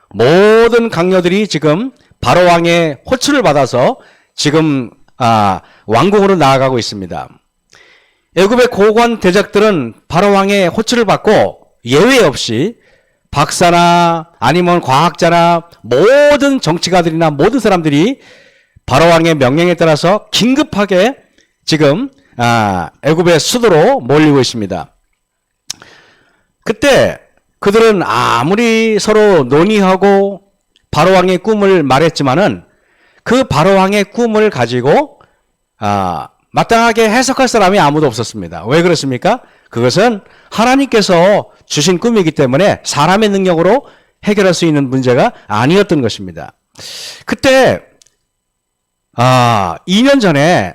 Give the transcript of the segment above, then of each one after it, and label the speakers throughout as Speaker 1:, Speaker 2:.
Speaker 1: 모든 강요들이 지금 바로 왕의 호출을 받아서 지금 왕궁으로 나아가고 있습니다. 애굽의 고관 대적들은 바로 왕의 호출을 받고 예외 없이 박사나 아니면 과학자나 모든 정치가들이나 모든 사람들이 바로 왕의 명령에 따라서 긴급하게 지금 애굽의 수도로 몰리고 있습니다. 그때 그들은 아무리 서로 논의하고 바로 왕의 꿈을 말했지만은 그 바로 왕의 꿈을 가지고 마땅하게 해석할 사람이 아무도 없었습니다. 왜 그렇습니까? 그것은 하나님께서 주신 꿈이기 때문에 사람의 능력으로 해결할 수 있는 문제가 아니었던 것입니다. 그때 2년 전에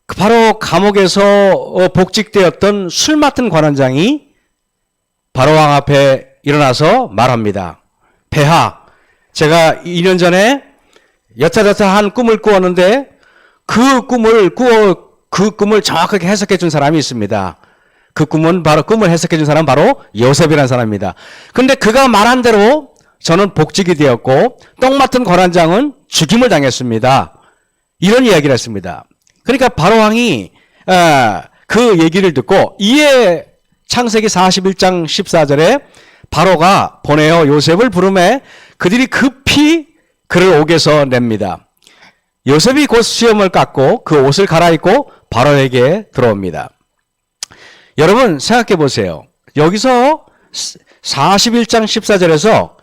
Speaker 1: 바로 감옥에서 복직되었던 술 맡은 관원장이 바로 왕 앞에 일어나서 말합니다. 폐하, 제가 2년 전에 여타저타한 꿈을 꾸었는데 그 꿈을 정확하게 해석해 준 사람이 있습니다. 그 꿈을 해석해 준 사람은 바로 요셉이라는 사람입니다. 근데 그가 말한 대로 저는 복직이 되었고 떡 맡은 관원장은 죽임을 당했습니다. 이런 이야기를 했습니다. 그러니까 바로 왕이 그 얘기를 듣고 이에 창세기 41장 14절에 바로가 보내어 요셉을 부르매 그들이 급히 그를 옥에서 냅니다. 요셉이 곧 수염을 깎고 그 옷을 갈아입고 바로에게 들어옵니다. 여러분 생각해 보세요. 여기서 41장 14절에서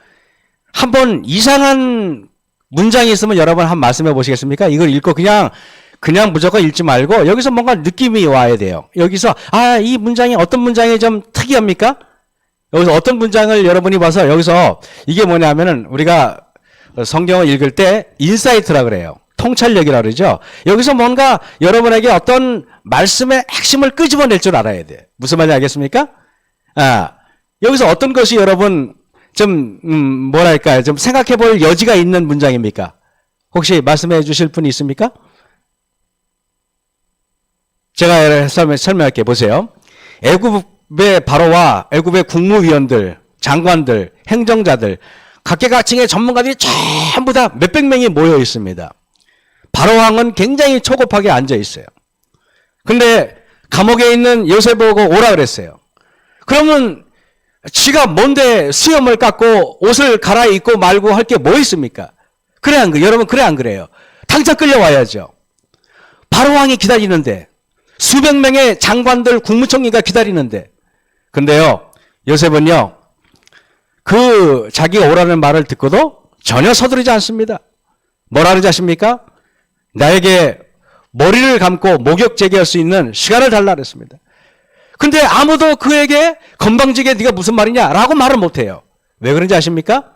Speaker 1: 한번 이상한 문장이 있으면 여러분 한번 말씀해 보시겠습니까? 이걸 읽고 그냥 무조건 읽지 말고 여기서 뭔가 느낌이 와야 돼요. 여기서 이 문장이 어떤 문장이 좀 특이합니까? 여기서 어떤 문장을 여러분이 봐서 여기서 이게 뭐냐면은 우리가 성경을 읽을 때 인사이트라 그래요. 통찰력이라 그러죠. 여기서 뭔가 여러분에게 어떤 말씀의 핵심을 끄집어낼 줄 알아야 돼. 무슨 말인지 알겠습니까? 여기서 어떤 것이 여러분 좀 뭐랄까요? 좀 생각해 볼 여지가 있는 문장입니까? 혹시 말씀해 주실 분이 있습니까? 제가 설명할게요. 보세요. 애굽의 바로와 애굽의 국무위원들, 장관들, 행정자들, 각계각층의 전문가들이 전부 다 몇백 명이 모여 있습니다. 바로 왕은 굉장히 초급하게 앉아 있어요. 근데 감옥에 있는 요셉 보고 오라 그랬어요. 그러면 지가 뭔데 수염을 깎고 옷을 갈아입고 말고 할 게 뭐 있습니까? 그래 안 그래요? 여러분 그래 안 그래요? 당장 끌려와야죠. 바로 왕이 기다리는데 수백 명의 장관들 국무총리가 기다리는데 근데요 요셉은요 그 자기가 오라는 말을 듣고도 전혀 서두르지 않습니다. 뭐라 그러지 않습니까? 나에게 머리를 감고 목욕 제기할 수 있는 시간을 달라 그랬습니다. 근데 아무도 그에게 건방지게 네가 무슨 말이냐라고 말을 못해요. 왜 그런지 아십니까?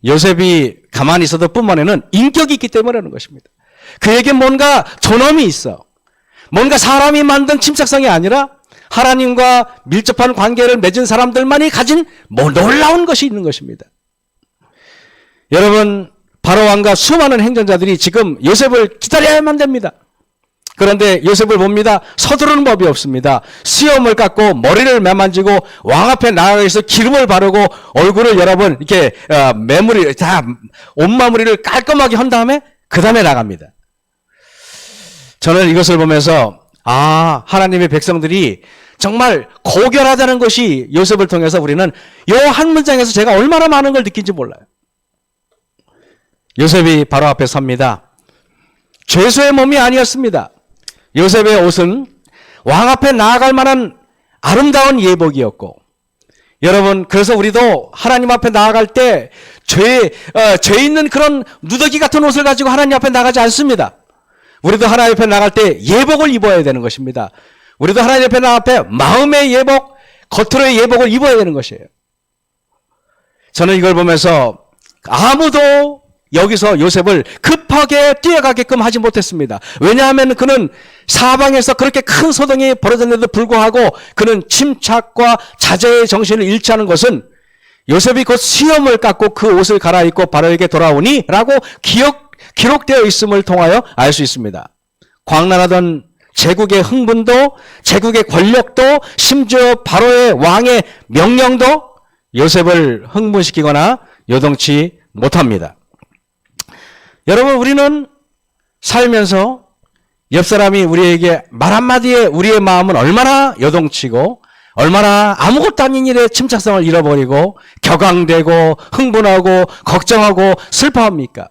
Speaker 1: 요셉이 가만히 있어도 뿐만에는 인격이 있기 때문에 그러는 것입니다. 그에게 뭔가 존엄이 있어. 뭔가 사람이 만든 침착성이 아니라 하나님과 밀접한 관계를 맺은 사람들만이 가진 놀라운 것이 있는 것입니다. 여러분 바로 왕과 수많은 행정자들이 지금 요셉을 기다려야만 됩니다. 그런데 요셉을 봅니다. 서두르는 법이 없습니다. 수염을 깎고 머리를 매만지고 왕 앞에 나아가서 기름을 바르고 얼굴을 여러분 이렇게 매무리 다 옷마무리를 깔끔하게 한 다음에 그 다음에 나갑니다. 저는 이것을 보면서 하나님의 백성들이 정말 고결하다는 것이 요셉을 통해서 우리는 이 한 문장에서 제가 얼마나 많은 걸 느낀지 몰라요. 요셉이 바로 앞에 섭니다. 죄수의 몸이 아니었습니다. 요셉의 옷은 왕 앞에 나아갈 만한 아름다운 예복이었고 여러분 그래서 우리도 하나님 앞에 나아갈 때 죄 있는 그런 누더기 같은 옷을 가지고 하나님 앞에 나가지 않습니다. 우리도 하나님 앞에 나갈 때 예복을 입어야 되는 것입니다. 우리도 하나님 앞에 나갈 때 마음의 예복, 겉으로의 예복을 입어야 되는 것이에요. 저는 이걸 보면서 아무도 여기서 요셉을 급하게 뛰어가게끔 하지 못했습니다. 왜냐하면 그는 사방에서 그렇게 큰 소동이 벌어졌는데도 불구하고 그는 침착과 자제의 정신을 잃지 않은 것은 요셉이 곧 수염을 깎고 그 옷을 갈아입고 바로에게 돌아오니 라고 기록되어 있음을 통하여 알 수 있습니다. 광란하던 제국의 흥분도 제국의 권력도 심지어 바로의 왕의 명령도 요셉을 흥분시키거나 요동치 못합니다. 여러분, 우리는 살면서 옆 사람이 우리에게 말 한마디에 우리의 마음은 얼마나 요동치고 얼마나 아무것도 아닌 일에 침착성을 잃어버리고 격앙되고 흥분하고 걱정하고 슬퍼합니까?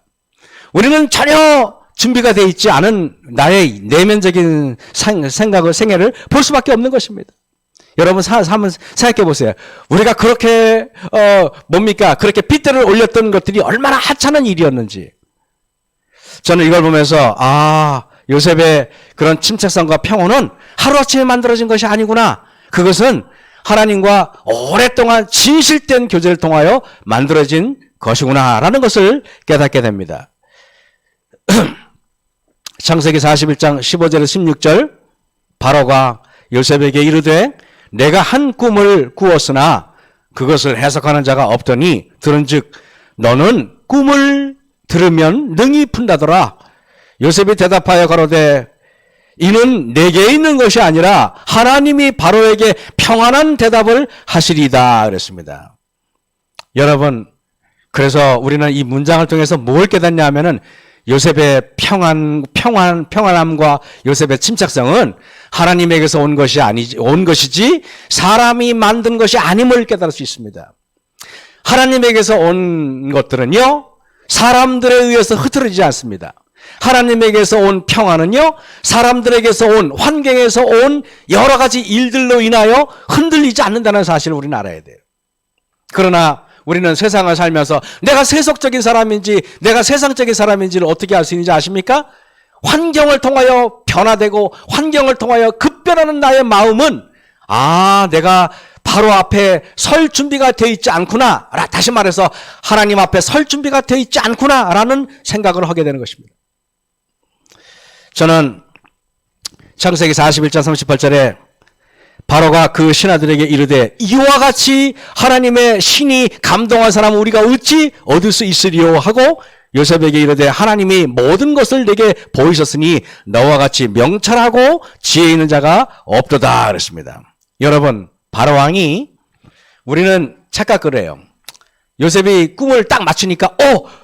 Speaker 1: 우리는 전혀 준비가 되어 있지 않은 나의 내면적인 생애를 볼 수밖에 없는 것입니다. 여러분 한번 생각해 보세요. 우리가 그렇게 그렇게 핏대를 올렸던 것들이 얼마나 하찮은 일이었는지. 저는 이걸 보면서 요셉의 그런 침착성과 평온은 하루아침에 만들어진 것이 아니구나. 그것은 하나님과 오랫동안 진실된 교제를 통하여 만들어진 것이구나라는 것을 깨닫게 됩니다. 창세기 41장 15절에서 16절, 바로가 요셉에게 이르되 내가 한 꿈을 꾸었으나 그것을 해석하는 자가 없더니 들은즉 너는 꿈을 들으면 능히 푼다더라. 요셉이 대답하여 가로되 이는 내게 있는 것이 아니라 하나님이 바로에게 평안한 대답을 하시리다 그랬습니다. 여러분, 그래서 우리는 이 문장을 통해서 뭘 깨닫냐 하면은 요셉의 평안함과 요셉의 침착성은 하나님에게서 온 것이지 사람이 만든 것이 아님을 깨달을 수 있습니다. 하나님에게서 온 것들은요, 사람들에 의해서 흐트러지지 않습니다. 하나님에게서 온 평안은요, 사람들에게서 온, 환경에서 온 여러 가지 일들로 인하여 흔들리지 않는다는 사실을 우리는 알아야 돼요. 그러나 우리는 세상을 살면서 내가 세속적인 사람인지 내가 세상적인 사람인지를 어떻게 알 수 있는지 아십니까? 환경을 통하여 변화되고 환경을 통하여 급변하는 나의 마음은 내가 바로 앞에 설 준비가 되어 있지 않구나. 다시 말해서 하나님 앞에 설 준비가 되어 있지 않구나라는 생각을 하게 되는 것입니다. 저는 창세기 41장 38절에 바로가 그 신하들에게 이르되 이와 같이 하나님의 신이 감동한 사람은 우리가 어찌 얻을 수 있으리요 하고 요셉에게 이르되 하나님이 모든 것을 내게 보이셨으니 너와 같이 명철하고 지혜 있는 자가 없도다 그랬습니다. 여러분, 바로왕이 우리는 착각을 해요. 요셉이 꿈을 딱 맞추니까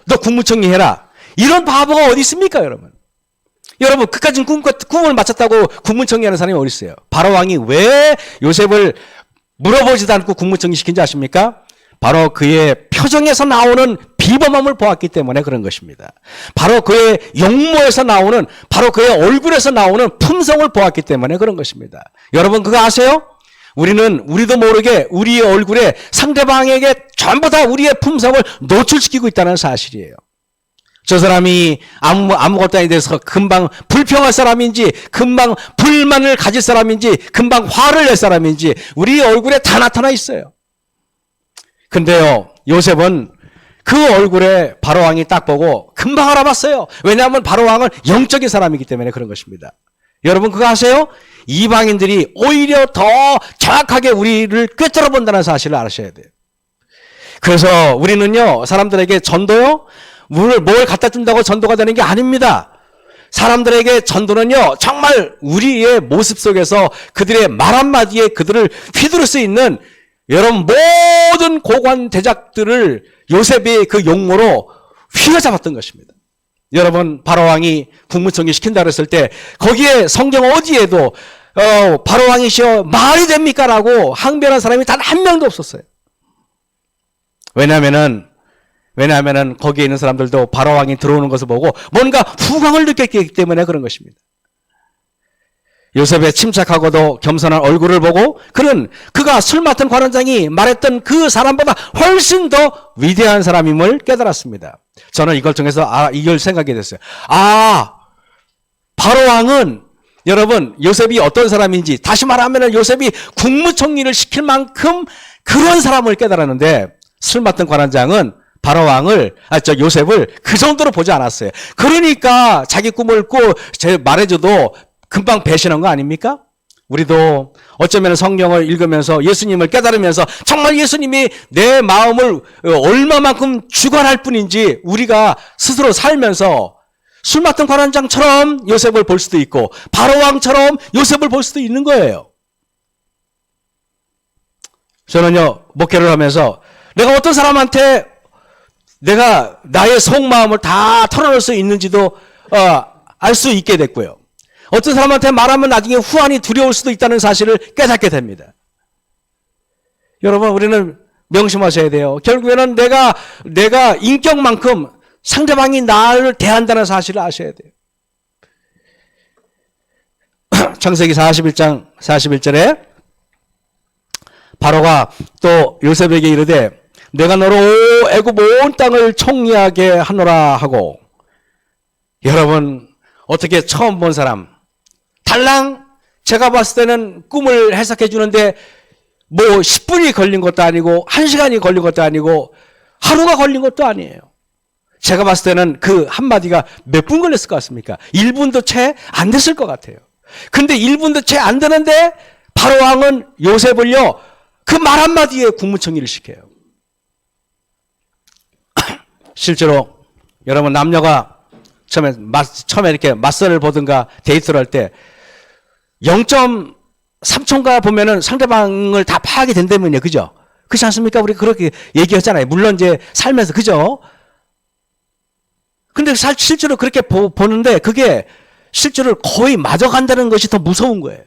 Speaker 1: 너 국무총리 해라. 이런 바보가 어디 있습니까, 여러분? 여러분, 그까진 꿈을 맞췄다고 국무총리 하는 사람이 어디 있어요? 바로왕이 왜 요셉을 물어보지도 않고 국무총리 시킨지 아십니까? 바로 그의 표정에서 나오는 비범함을 보았기 때문에 그런 것입니다. 바로 그의 용모에서 나오는, 바로 그의 얼굴에서 나오는 품성을 보았기 때문에 그런 것입니다. 여러분, 그거 아세요? 우리도 모르게 우리의 얼굴에 상대방에게 전부 다 우리의 품성을 노출시키고 있다는 사실이에요. 저 사람이 아무것도 아닌 데서 금방 불평할 사람인지, 금방 불만을 가질 사람인지, 금방 화를 낼 사람인지 우리 얼굴에 다 나타나 있어요. 근데요, 요셉은 그 얼굴에 바로왕이 딱 보고 금방 알아봤어요. 왜냐하면 바로왕은 영적인 사람이기 때문에 그런 것입니다. 여러분, 그거 아세요? 이방인들이 오히려 더 정확하게 우리를 꿰뚫어 본다는 사실을 아셔야 돼요. 그래서 우리는요, 사람들에게 전도요, 뭘 갖다 준다고 전도가 되는 게 아닙니다. 사람들에게 전도는요, 정말 우리의 모습 속에서 그들의 말 한마디에 그들을 휘두를 수 있는 여러분 모든 고관 대작들을 요셉이 그 용모로 휘어잡았던 것입니다. 여러분, 바로왕이 국무총리 시킨다 그랬을 때 거기에 성경 어디에도 바로왕이시여 말이 됩니까? 라고 항변한 사람이 단 한 명도 없었어요. 왜냐하면은 거기에 있는 사람들도 바로왕이 들어오는 것을 보고 뭔가 후광을 느꼈기 때문에 그런 것입니다. 요셉의 침착하고도 겸손한 얼굴을 보고 그가 술 맡은 관원장이 말했던 그 사람보다 훨씬 더 위대한 사람임을 깨달았습니다. 저는 이걸 통해서 이걸 생각이 됐어요. 바로왕은 여러분 요셉이 어떤 사람인지, 다시 말하면 요셉이 국무총리를 시킬 만큼 그런 사람을 깨달았는데, 술 맡은 관원장은 요셉을 그 정도로 보지 않았어요. 그러니까 자기 꿈을 말해줘도 금방 배신한 거 아닙니까? 우리도 어쩌면 성경을 읽으면서 예수님을 깨달으면서 정말 예수님이 내 마음을 얼마만큼 주관할 뿐인지 우리가 스스로 살면서 술 맡은 관원장처럼 요셉을 볼 수도 있고 바로왕처럼 요셉을 볼 수도 있는 거예요. 저는요, 목회를 하면서 내가 어떤 사람한테 내가 나의 속마음을 다 털어낼 수 있는지도 알 수 있게 됐고요. 어떤 사람한테 말하면 나중에 후환이 두려울 수도 있다는 사실을 깨닫게 됩니다. 여러분, 우리는 명심하셔야 돼요. 결국에는 내가 인격만큼 상대방이 나를 대한다는 사실을 아셔야 돼요. 창세기 41장 41절에 바로가 또 요셉에게 이르되 내가 너로 애굽 온 땅을 총리하게 하노라 하고, 여러분 어떻게 처음 본 사람 달랑 제가 봤을 때는 꿈을 해석해 주는데 뭐 10분이 걸린 것도 아니고 1시간이 걸린 것도 아니고 하루가 걸린 것도 아니에요. 제가 봤을 때는 그 한마디가 몇 분 걸렸을 것 같습니까? 1분도 채 안 됐을 것 같아요. 근데 1분도 채 안 되는데 바로 왕은 요셉을요 그 말 한마디에 국무총리를 시켜요. 실제로 여러분 남녀가 처음에 이렇게 맞선을 보든가 데이트를 할 때 0.3초인가 보면은 상대방을 다 파악이 된다면요. 그죠? 그렇지 않습니까? 우리 그렇게 얘기했잖아요. 물론 이제 살면서. 그죠? 근데 실제로 그렇게 보는데 그게 실제로 거의 맞아간다는 것이 더 무서운 거예요.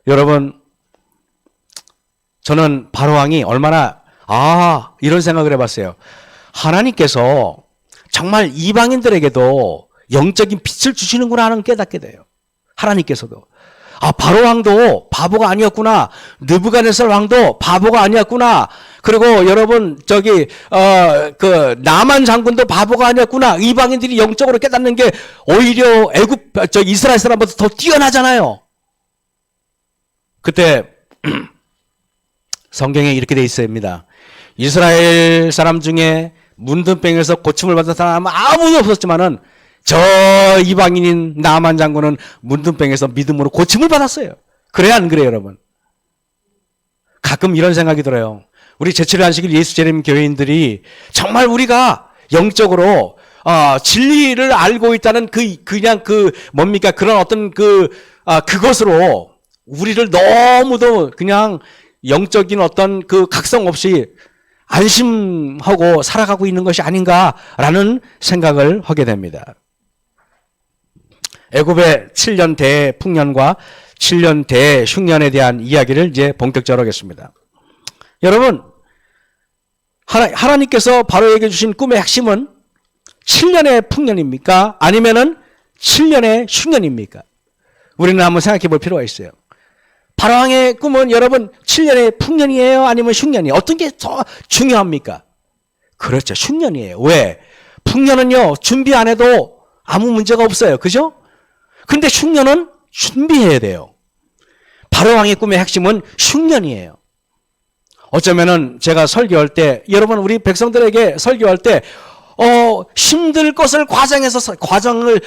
Speaker 1: 여러분, 저는 바로왕이 얼마나 이런 생각을 해봤어요. 하나님께서 정말 이방인들에게도 영적인 빛을 주시는구나 하는 깨닫게 돼요. 하나님께서도. 바로왕도 바보가 아니었구나. 느부갓네살 왕도 바보가 아니었구나. 그리고 여러분 그 나만 장군도 바보가 아니었구나. 이방인들이 영적으로 깨닫는 게 오히려 이스라엘 사람보다 더 뛰어나잖아요. 그때 성경에 이렇게 돼 있습니다. 이스라엘 사람 중에 문둥병에서 고침을 받은 사람은 아무도 없었지만은 저 이방인인 나만 장군은 문둥병에서 믿음으로 고침을 받았어요. 그래야 안 그래요, 여러분? 가끔 이런 생각이 들어요. 우리 제7일 안식일 예수 재림 교회인들이 정말 우리가 영적으로 진리를 알고 있다는 뭡니까? 그런 어떤 그것으로 우리를 너무도 그냥 영적인 어떤 그 각성 없이 안심하고 살아가고 있는 것이 아닌가라는 생각을 하게 됩니다. 애굽의 7년 대풍년과 7년 대흉년에 대한 이야기를 이제 본격적으로 하겠습니다. 여러분, 하나님께서 바로에게 주신 꿈의 핵심은 7년의 풍년입니까? 아니면은 7년의 흉년입니까? 우리는 한번 생각해 볼 필요가 있어요. 바로왕의 꿈은 여러분 7년의 풍년이에요? 아니면 흉년이에요? 어떤 게 더 중요합니까? 그렇죠. 흉년이에요. 왜? 풍년은요, 준비 안 해도 아무 문제가 없어요. 그죠? 근데 흉년은 준비해야 돼요. 바로왕의 꿈의 핵심은 흉년이에요. 어쩌면은 제가 설교할 때, 여러분 우리 백성들에게 설교할 때 힘들 것을 과정을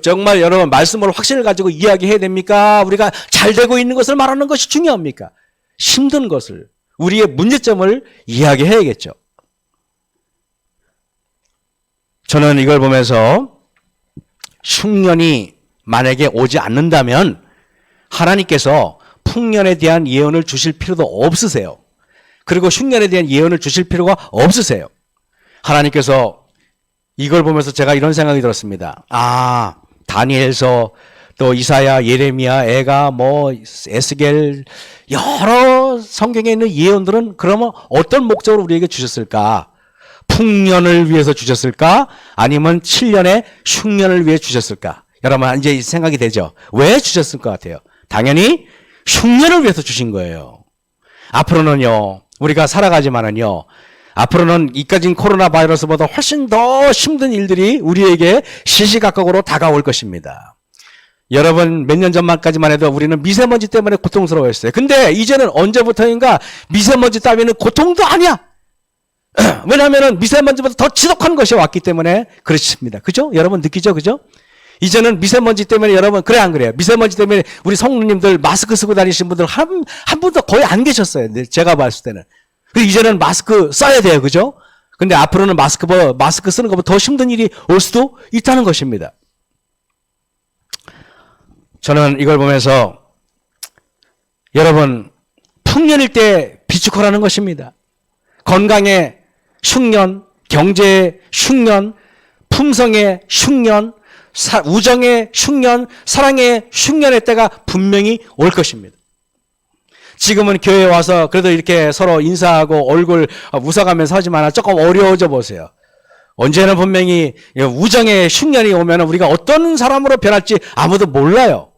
Speaker 1: 정말 여러분 말씀을 확신을 가지고 이야기해야 됩니까? 우리가 잘 되고 있는 것을 말하는 것이 중요합니까? 힘든 것을, 우리의 문제점을 이야기해야겠죠. 저는 이걸 보면서 흉년이 만약에 오지 않는다면 하나님께서 풍년에 대한 예언을 주실 필요도 없으세요. 그리고 흉년에 대한 예언을 주실 필요가 없으세요. 하나님께서 이걸 보면서 제가 이런 생각이 들었습니다. 다니엘서 또 이사야, 예레미야, 애가, 에스겔 여러 성경에 있는 예언들은 그러면 어떤 목적으로 우리에게 주셨을까? 풍년을 위해서 주셨을까? 아니면 7년의 흉년을 위해 주셨을까? 여러분 이제 생각이 되죠. 왜 주셨을 것 같아요? 당연히 흉년을 위해서 주신 거예요. 앞으로는요, 우리가 살아가지만은요, 앞으로는 이까진 코로나 바이러스보다 훨씬 더 힘든 일들이 우리에게 시시각각으로 다가올 것입니다. 여러분 몇 년 전만까지만 해도 우리는 미세먼지 때문에 고통스러워했어요. 근데 이제는 언제부터인가 미세먼지 따위는 고통도 아니야. 왜냐하면 미세먼지보다 더 지독한 것이 왔기 때문에 그렇습니다. 그죠? 여러분 느끼죠? 그죠? 이제는 미세먼지 때문에 여러분 그래 안 그래요? 미세먼지 때문에 우리 성도님들 마스크 쓰고 다니신 분들 한 분도 거의 안 계셨어요. 제가 봤을 때는. 이제는 마스크 써야 돼요. 그죠? 근데 앞으로는 마스크 쓰는 것보다 더 힘든 일이 올 수도 있다는 것입니다. 저는 이걸 보면서 여러분 풍년일 때 비축하라는 것입니다. 건강의 흉년, 경제의 흉년, 품성의 흉년, 우정의 흉년, 사랑의 흉년의 때가 분명히 올 것입니다. 지금은 교회에 와서 그래도 이렇게 서로 인사하고 얼굴 웃어가면서 하지만 조금 어려워져 보세요. 언제는 분명히 우정의 흉년이 오면 우리가 어떤 사람으로 변할지 아무도 몰라요.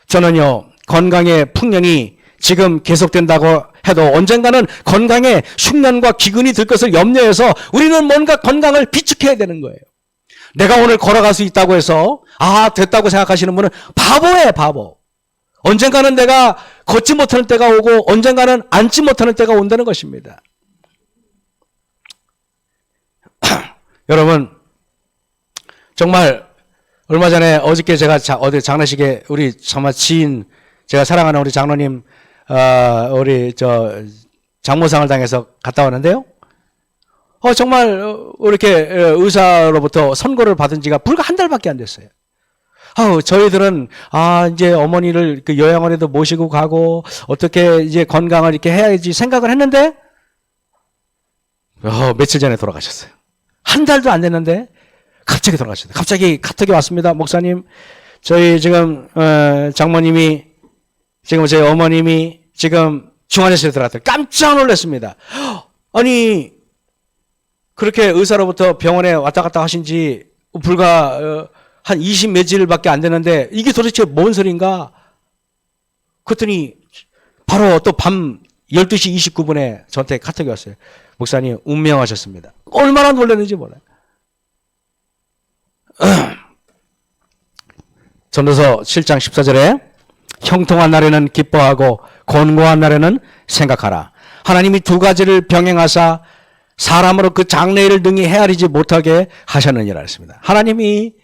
Speaker 1: 저는요, 건강의 풍년이 지금 계속된다고 해도 언젠가는 건강에 흉년과 기근이 들 것을 염려해서 우리는 뭔가 건강을 비축해야 되는 거예요. 내가 오늘 걸어갈 수 있다고 해서 됐다고 생각하시는 분은 바보예요, 바보. 언젠가는 내가 걷지 못하는 때가 오고 언젠가는 앉지 못하는 때가 온다는 것입니다. 여러분, 정말 얼마 전에 어저께 제가 어디 장례식에 우리 정말 지인, 제가 사랑하는 우리 장로님 우리 장모상을 당해서 갔다 왔는데요. 정말 이렇게 의사로부터 선고를 받은 지가 불과 한 달밖에 안 됐어요. 저희들은 이제 어머니를 그 요양원에도 모시고 가고 어떻게 이제 건강을 이렇게 해야지 생각을 했는데 며칠 전에 돌아가셨어요. 한 달도 안 됐는데 갑자기 돌아가셨어요. 갑자기 카톡이 왔습니다. 목사님, 저희 지금 장모님이 지금 저희 어머님이 지금 중환자실에 들어갔더니 깜짝 놀랐습니다. 아니 그렇게 의사로부터 병원에 왔다 갔다 하신 지 불과 한 20 몇일밖에 안 되는데 이게 도대체 뭔 소린가? 그랬더니 바로 또 밤 12시 29분에 저한테 카톡이 왔어요. 목사님 운명하셨습니다. 얼마나 놀랐는지 몰라요. 전도서 7장 14절에 형통한 날에는 기뻐하고 곤고한 날에는 생각하라. 하나님이 두 가지를 병행하사 사람으로 그 장래일을 능히 헤아리지 못하게 하셨느니라 했습니다. 하나님이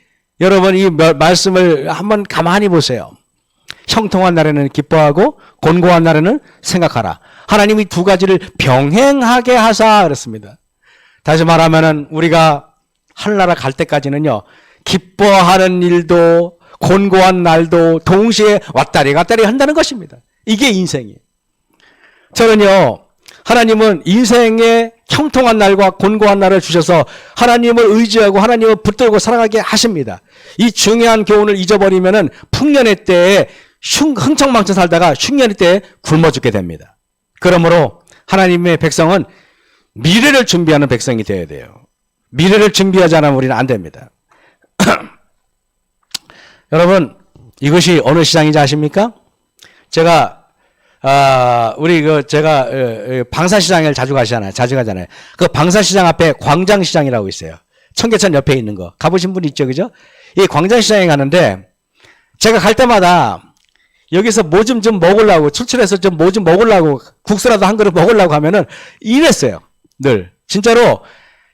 Speaker 1: 여러분 이 말씀을 한번 가만히 보세요. 형통한 날에는 기뻐하고 곤고한 날에는 생각하라. 하나님이 두 가지를 병행하게 하사 그랬습니다. 다시 말하면은 우리가 하늘나라 갈 때까지는요, 기뻐하는 일도 곤고한 날도 동시에 왔다리 갔다리 한다는 것입니다. 이게 인생이에요. 저는요, 하나님은 인생의 형통한 날과 곤고한 날을 주셔서 하나님을 의지하고 하나님을 붙들고 살아가게 하십니다. 이 중요한 교훈을 잊어버리면은 풍년의 때에 흥청망청 살다가 흉년의 때에 굶어 죽게 됩니다. 그러므로 하나님의 백성은 미래를 준비하는 백성이 되어야 돼요. 미래를 준비하지 않으면 우리는 안 됩니다. 여러분, 이것이 어느 시장인지 아십니까? 제가 제가 방사시장을 자주 가잖아요. 그 방사시장 앞에 광장시장이라고 있어요. 청계천 옆에 있는 거. 가보신 분 있죠, 그죠? 이 광장시장에 가는데 제가 갈 때마다 여기서 뭐 좀 먹으려고, 출출해서 뭐 좀 먹으려고, 국수라도 한 그릇 먹으려고 하면은 이랬어요. 늘. 진짜로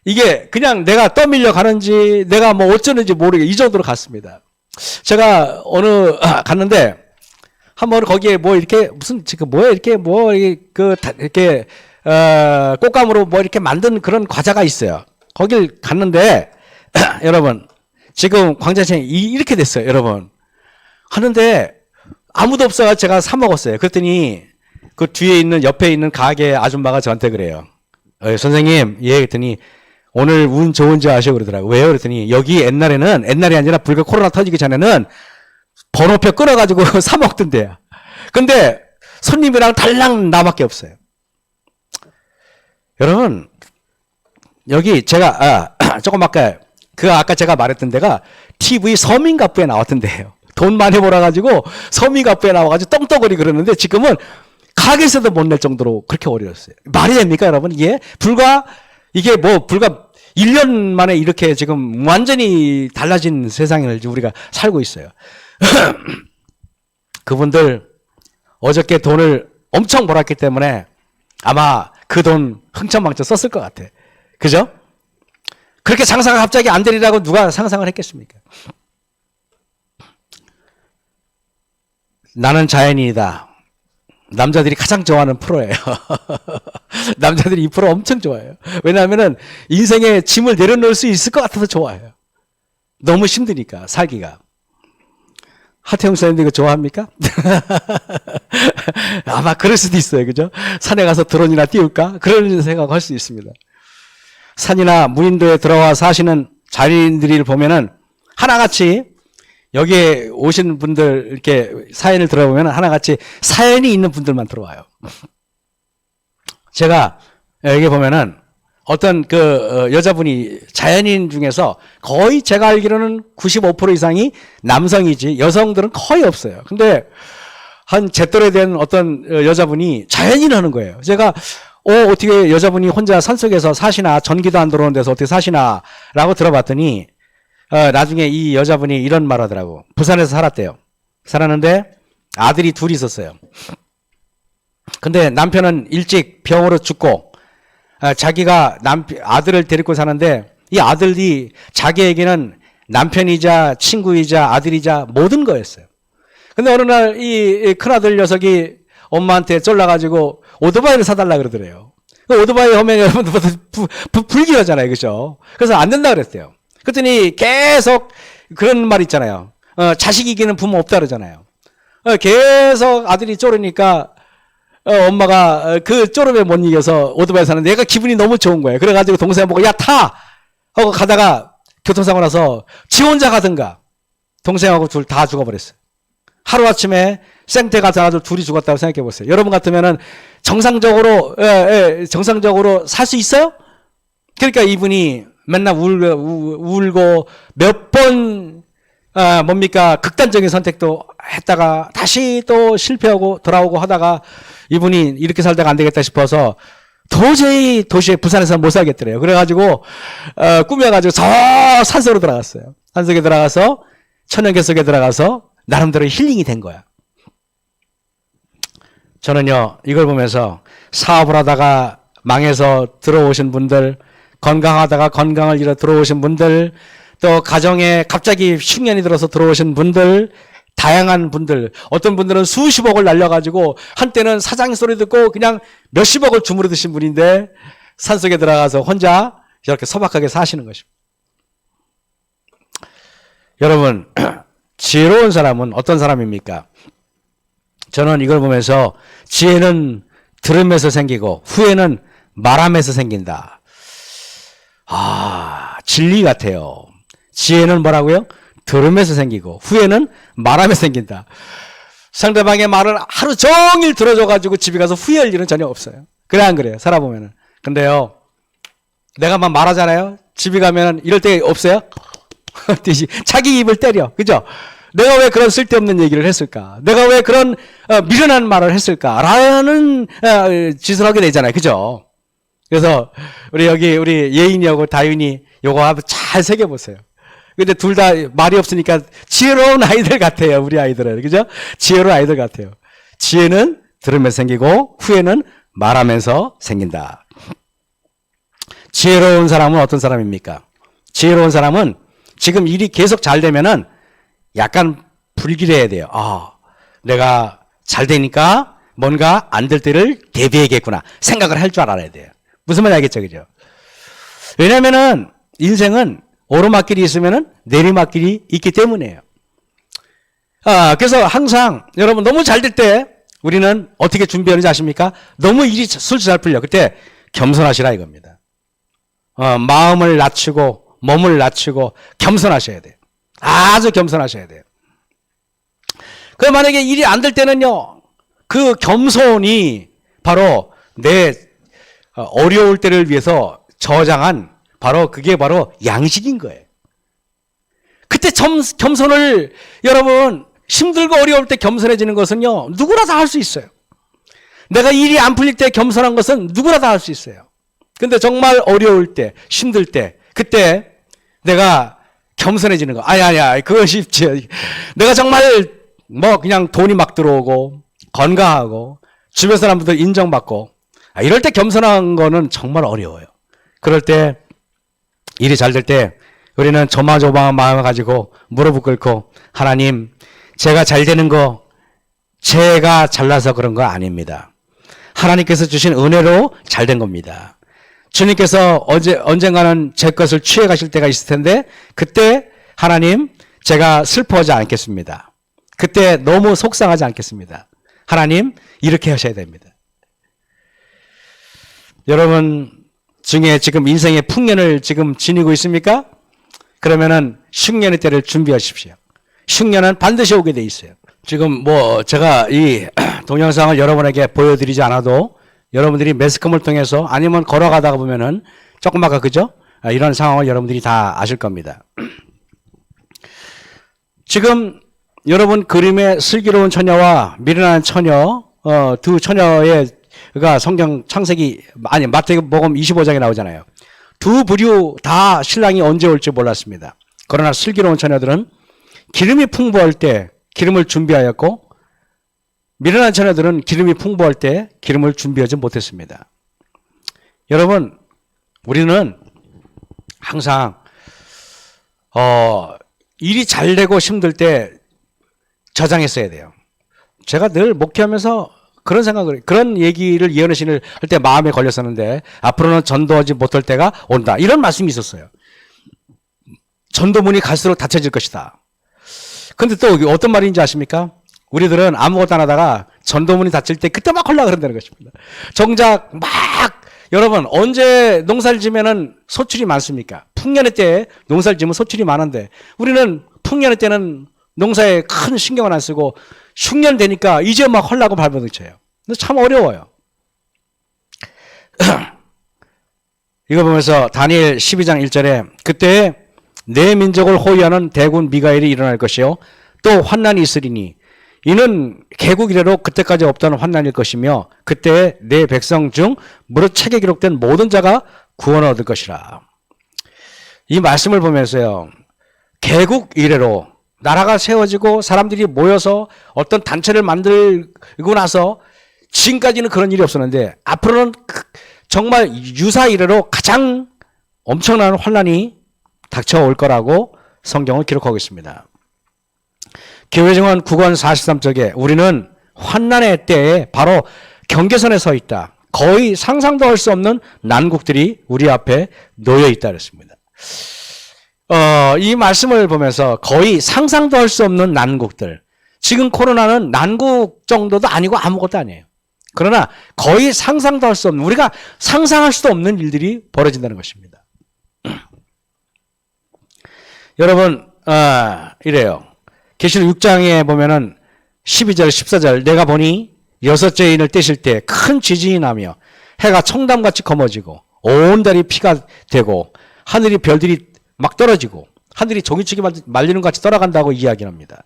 Speaker 1: 이게 그냥 내가 떠밀려 가는지 내가 뭐 어쩌는지 모르게 이 정도로 갔습니다. 제가 갔는데 한번 거기에 뭐 이렇게 무슨 지금 뭐야 이렇게 뭐 이렇게 꽃감으로 뭐 이렇게 만든 그런 과자가 있어요. 거길 갔는데 여러분 지금 광장시장이 이렇게 됐어요. 여러분 하는데 아무도 없어가 제가 사 먹었어요. 그랬더니 그 뒤에 있는 옆에 있는 가게 아줌마가 저한테 그래요. 선생님, 예, 그랬더니 오늘 운 좋은지 아셔 그러더라고요. 왜요? 그랬더니 여기 옛날이 아니라 불과 코로나 터지기 전에는 번호표 끊어가지고 사 먹던데요. 근데 손님이랑 달랑 나밖에 없어요. 여러분, 여기 제가, 조금 아까 제가 말했던 데가 TV 서민갑부에 나왔던데요. 돈 많이 벌어가지고 서민갑부에 나와가지고 떵떵거리 그러는데 지금은 가게에서도 못 낼 정도로 그렇게 어려웠어요. 말이 됩니까, 여러분? 불과 1년 만에 이렇게 지금 완전히 달라진 세상을 우리가 살고 있어요. 그분들 어저께 돈을 엄청 벌었기 때문에 아마 그 돈 흥청망청 썼을 것 같아. 그죠? 그렇게 장사가 갑자기 안 되리라고 누가 상상을 했겠습니까? 나는 자연인이다. 남자들이 가장 좋아하는 프로예요. 남자들이 이 프로 엄청 좋아해요. 왜냐하면 인생에 짐을 내려놓을 수 있을 것 같아서 좋아해요. 너무 힘드니까 살기가. 하태영 선생님도 이거 좋아합니까? 아마 그럴 수도 있어요. 그죠? 산에 가서 드론이나 띄울까? 그런 생각을 할 수 있습니다. 산이나 무인도에 들어와 사시는 자연인들을 보면은 하나같이 여기에 오신 분들 이렇게 사연을 들어보면 하나같이 사연이 있는 분들만 들어와요. 제가 여기 보면은 어떤 여자분이 자연인 중에서 거의 제가 알기로는 95% 이상이 남성이지 여성들은 거의 없어요. 근데 한 제 또래 된 어떤 여자분이 자연인 하는 거예요. 제가 어떻게 여자분이 혼자 산속에서 사시나 전기도 안 들어오는 데서 어떻게 사시나 라고 들어봤더니 나중에 이 여자분이 이런 말 하더라고. 부산에서 살았대요. 살았는데 아들이 둘이 있었어요. 근데 남편은 일찍 병으로 죽고 자기가 아들을 데리고 사는데 이 아들이 자기에게는 남편이자 친구이자 아들이자 모든 거였어요. 근데 어느 날 이 큰아들 녀석이 엄마한테 쫄라가지고 오토바이를 사달라 그러더래요. 오토바이 하면 여러분들 불길하잖아요. 그죠? 그래서 안 된다 그랬대요. 그랬더니 계속 그런 말 있잖아요. 자식 이기는 부모 없다 그러잖아요. 계속 아들이 쫄으니까 엄마가 그 쪼름에 못 이겨서 오토바이 사는데 얘가 기분이 너무 좋은 거예요. 그래가지고 동생 보고 야 타! 하고 가다가 교통사고 나서 지 혼자 가든가 동생하고 둘 다 죽어버렸어요. 하루아침에 생태 같은 아들 둘이 죽었다고 생각해 보세요. 여러분 같으면은 정상적으로 살 수 있어요? 그러니까 이분이 맨날 울고 몇 번 극단적인 선택도 했다가 다시 또 실패하고 돌아오고 하다가 이분이 이렇게 살다가 안 되겠다 싶어서 도저히 도시에 부산에서 못 살겠더래요. 그래가지고 꾸며가지고 저 산속으로 들어갔어요. 산속에 들어가서 천연계 속에 들어가서 나름대로 힐링이 된 거야. 저는요 이걸 보면서 사업을 하다가 망해서 들어오신 분들, 건강하다가 건강을 잃어 들어오신 분들, 또 가정에 갑자기 흉년이 들어서 들어오신 분들, 다양한 분들, 어떤 분들은 수십억을 날려가지고 한때는 사장 소리 듣고 그냥 몇십억을 주무르 드신 분인데 산속에 들어가서 혼자 이렇게 소박하게 사시는 것입니다. 여러분, 지혜로운 사람은 어떤 사람입니까? 저는 이걸 보면서 지혜는 들음에서 생기고 후회는 말함에서 생긴다. 진리 같아요. 지혜는 뭐라고요? 들음에서 생기고 후회는 말함에서 생긴다. 상대방의 말을 하루 종일 들어줘가지고 집에 가서 후회할 일은 전혀 없어요. 그래 안 그래요? 살아보면은. 근데요, 내가 막 말하잖아요. 집에 가면은 이럴 때 없어요? 자기 입을 때려. 그죠? 내가 왜 그런 쓸데없는 얘기를 했을까? 내가 왜 그런 미련한 말을 했을까? 라는 짓을 하게 되잖아요. 그죠? 그래서 우리 예인이하고 다윤이 요거 한번 잘 새겨보세요. 근데 둘 다 말이 없으니까 지혜로운 아이들 같아요. 우리 아이들은. 그죠? 지혜로운 아이들 같아요. 지혜는 들으면서 생기고 후회는 말하면서 생긴다. 지혜로운 사람은 어떤 사람입니까? 지혜로운 사람은 지금 일이 계속 잘 되면은 약간 불길해야 돼요. 내가 잘 되니까 뭔가 안 될 때를 대비해야겠구나. 생각을 할 줄 알아야 돼요. 무슨 말인지 알겠죠? 그죠? 왜냐면은 인생은 오르막길이 있으면은 내리막길이 있기 때문이에요. 그래서 항상 여러분 너무 잘 될 때 우리는 어떻게 준비하는지 아십니까? 너무 일이 술술 잘 풀려. 그때 겸손하시라 이겁니다. 마음을 낮추고 몸을 낮추고 겸손하셔야 돼요. 아주 겸손하셔야 돼요. 그 만약에 일이 안 될 때는요, 그 겸손이 바로 내 어려울 때를 위해서 저장한 그게 바로 양식인 거예요. 그때 겸손을 여러분 힘들고 어려울 때 겸손해지는 것은요, 누구나 다 할 수 있어요. 내가 일이 안 풀릴 때 겸손한 것은 누구나 다 할 수 있어요. 근데 정말 어려울 때, 힘들 때, 그때 내가 겸손해지는 거. 아니야. 그거 쉽지. 내가 정말 그냥 돈이 막 들어오고 건강하고 주변 사람들 인정받고 이럴 때 겸손한 거는 정말 어려워요. 그럴 때 일이 잘 될 때 우리는 조마조마한 마음을 가지고 무릎을 꿇고 하나님, 제가 잘 되는 거 제가 잘나서 그런 거 아닙니다. 하나님께서 주신 은혜로 잘 된 겁니다. 주님께서 언젠가는 제 것을 취해 가실 때가 있을 텐데 그때 하나님, 제가 슬퍼하지 않겠습니다. 그때 너무 속상하지 않겠습니다. 하나님 이렇게 하셔야 됩니다. 여러분 중에 지금 인생의 풍년을 지금 지니고 있습니까? 그러면은 흉년의 때를 준비하십시오. 흉년은 반드시 오게 돼 있어요. 지금 제가 이 동영상을 여러분에게 보여드리지 않아도 여러분들이 매스컴을 통해서 아니면 걸어가다가 보면은 조금 아까 그죠? 이런 상황을 여러분들이 다 아실 겁니다. 지금 여러분 그림의 슬기로운 처녀와 미련한 처녀 두 처녀가 성경 창세기 마태복음 25장에 나오잖아요. 두 부류 다 신랑이 언제 올지 몰랐습니다. 그러나 슬기로운 처녀들은 기름이 풍부할 때 기름을 준비하였고 미련한 처녀들은 기름이 풍부할 때 기름을 준비하지 못했습니다. 여러분 우리는 항상 일이 잘 되고 힘들 때 저장했어야 돼요. 제가 늘 목회하면서 그런 얘기를 이현우 씨를 할 때 마음에 걸렸었는데 앞으로는 전도하지 못할 때가 온다. 이런 말씀이 있었어요. 전도문이 갈수록 닫혀질 것이다. 근데 또 어떤 말인지 아십니까? 우리들은 아무것도 안 하다가 전도문이 닫힐 때 그때 막 하려고 그런다는 것입니다. 정작 여러분 언제 농사를 지면은 소출이 많습니까? 풍년의 때에 농사를 지면 소출이 많은데 우리는 풍년의 때는 농사에 큰 신경을 안 쓰고 흉년 되니까 이제 막 하려고 발버둥쳐요. 근데 참 어려워요. 이거 보면서 다니엘 12장 1절에 그때 내 민족을 호위하는 대군 미가엘이 일어날 것이요 또 환난이 있으리니 이는 개국 이래로 그때까지 없던 환난일 것이며 그때 내 백성 중 무릇 책에 기록된 모든 자가 구원을 얻을 것이라. 이 말씀을 보면서요. 개국 이래로 나라가 세워지고 사람들이 모여서 어떤 단체를 만들고 나서 지금까지는 그런 일이 없었는데 앞으로는 정말 유사 이래로 가장 엄청난 환난이 닥쳐올 거라고 성경을 기록하고 있습니다. 교회정원 9권 43쪽에 우리는 환난의 때에 바로 경계선에 서 있다. 거의 상상도 할 수 없는 난국들이 우리 앞에 놓여 있다 그랬습니다. 이 말씀을 보면서 거의 상상도 할 수 없는 난국들. 지금 코로나는 난국 정도도 아니고 아무것도 아니에요. 그러나 거의 상상도 할 수 없는, 우리가 상상할 수도 없는 일들이 벌어진다는 것입니다. 여러분, 이래요. 계시록 6장에 보면은 12절, 14절, 내가 보니 여섯째 인을 떼실 때 큰 지진이 나며 해가 청담같이 검어지고 온 달이 피가 되고 하늘이 별들이 막 떨어지고 하늘이 종이치기 말리는 것 같이 떠나간다고 이야기합니다.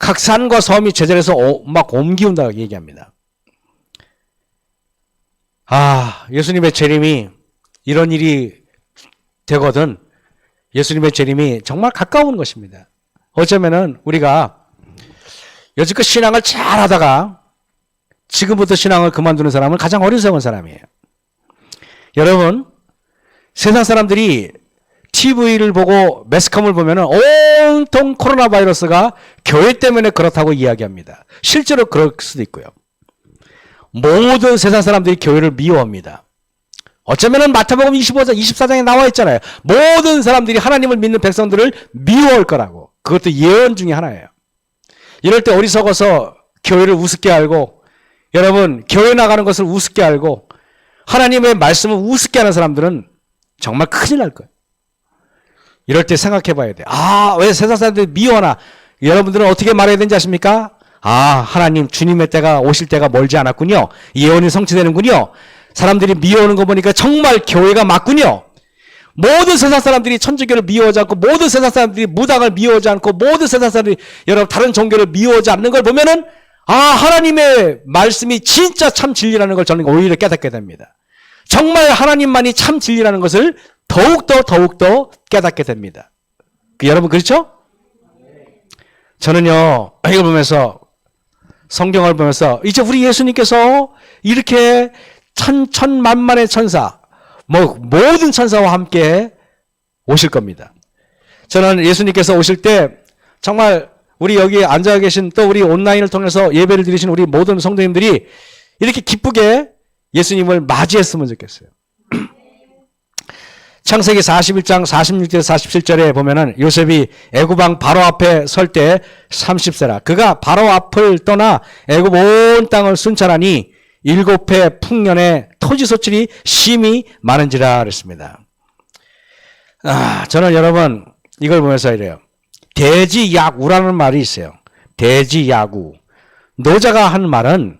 Speaker 1: 각 산과 섬이 제자리에서 막 옮기운다고 얘기합니다. 예수님의 재림이 이런 일이 되거든 예수님의 재림이 정말 가까운 것입니다. 어쩌면은 우리가 여지껏 신앙을 잘 하다가 지금부터 신앙을 그만두는 사람은 가장 어리석은 사람이에요. 여러분, 세상 사람들이 TV를 보고 매스컴을 보면은 온통 코로나 바이러스가 교회 때문에 그렇다고 이야기합니다. 실제로 그럴 수도 있고요. 모든 세상 사람들이 교회를 미워합니다. 어쩌면은 마태복음 25장, 24장에 나와 있잖아요. 모든 사람들이 하나님을 믿는 백성들을 미워할 거라고. 그것도 예언 중에 하나예요. 이럴 때 어리석어서 교회를 우습게 알고 여러분 교회 나가는 것을 우습게 알고 하나님의 말씀을 우습게 하는 사람들은 정말 큰일 날 거예요. 이럴 때 생각해 봐야 돼요. 왜 세상 사람들이 미워하나? 여러분들은 어떻게 말해야 되는지 아십니까? 하나님 주님의 때가 오실 때가 멀지 않았군요. 예언이 성취되는군요. 사람들이 미워하는 거 보니까 정말 교회가 맞군요. 모든 세상 사람들이 천주교를 미워하지 않고 모든 세상 사람들이 무당을 미워하지 않고 모든 세상 사람들이 여러분 다른 종교를 미워하지 않는 걸 보면은 하나님의 말씀이 진짜 참 진리라는 걸 저는 오히려 깨닫게 됩니다. 정말 하나님만이 참 진리라는 것을 더욱더 깨닫게 됩니다. 여러분 그렇죠? 저는요 이걸 보면서 성경을 보면서 이제 우리 예수님께서 이렇게 천만만의 천사 모든 천사와 함께 오실 겁니다. 저는 예수님께서 오실 때 정말 우리 여기 앉아 계신 또 우리 온라인을 통해서 예배를 드리신 우리 모든 성도님들이 이렇게 기쁘게 예수님을 맞이했으면 좋겠어요. 창세기 41장 46절에서 47절에 보면은 요셉이 애굽왕 바로 앞에 설 때 30세라. 그가 바로 앞을 떠나 애굽 온 땅을 순찰하니 7해 풍년에 토지 소출이 심히 많은지라 그랬습니다. 저는 여러분 이걸 보면서 이래요. 대지야구라는 말이 있어요. 대지야구. 노자가 한 말은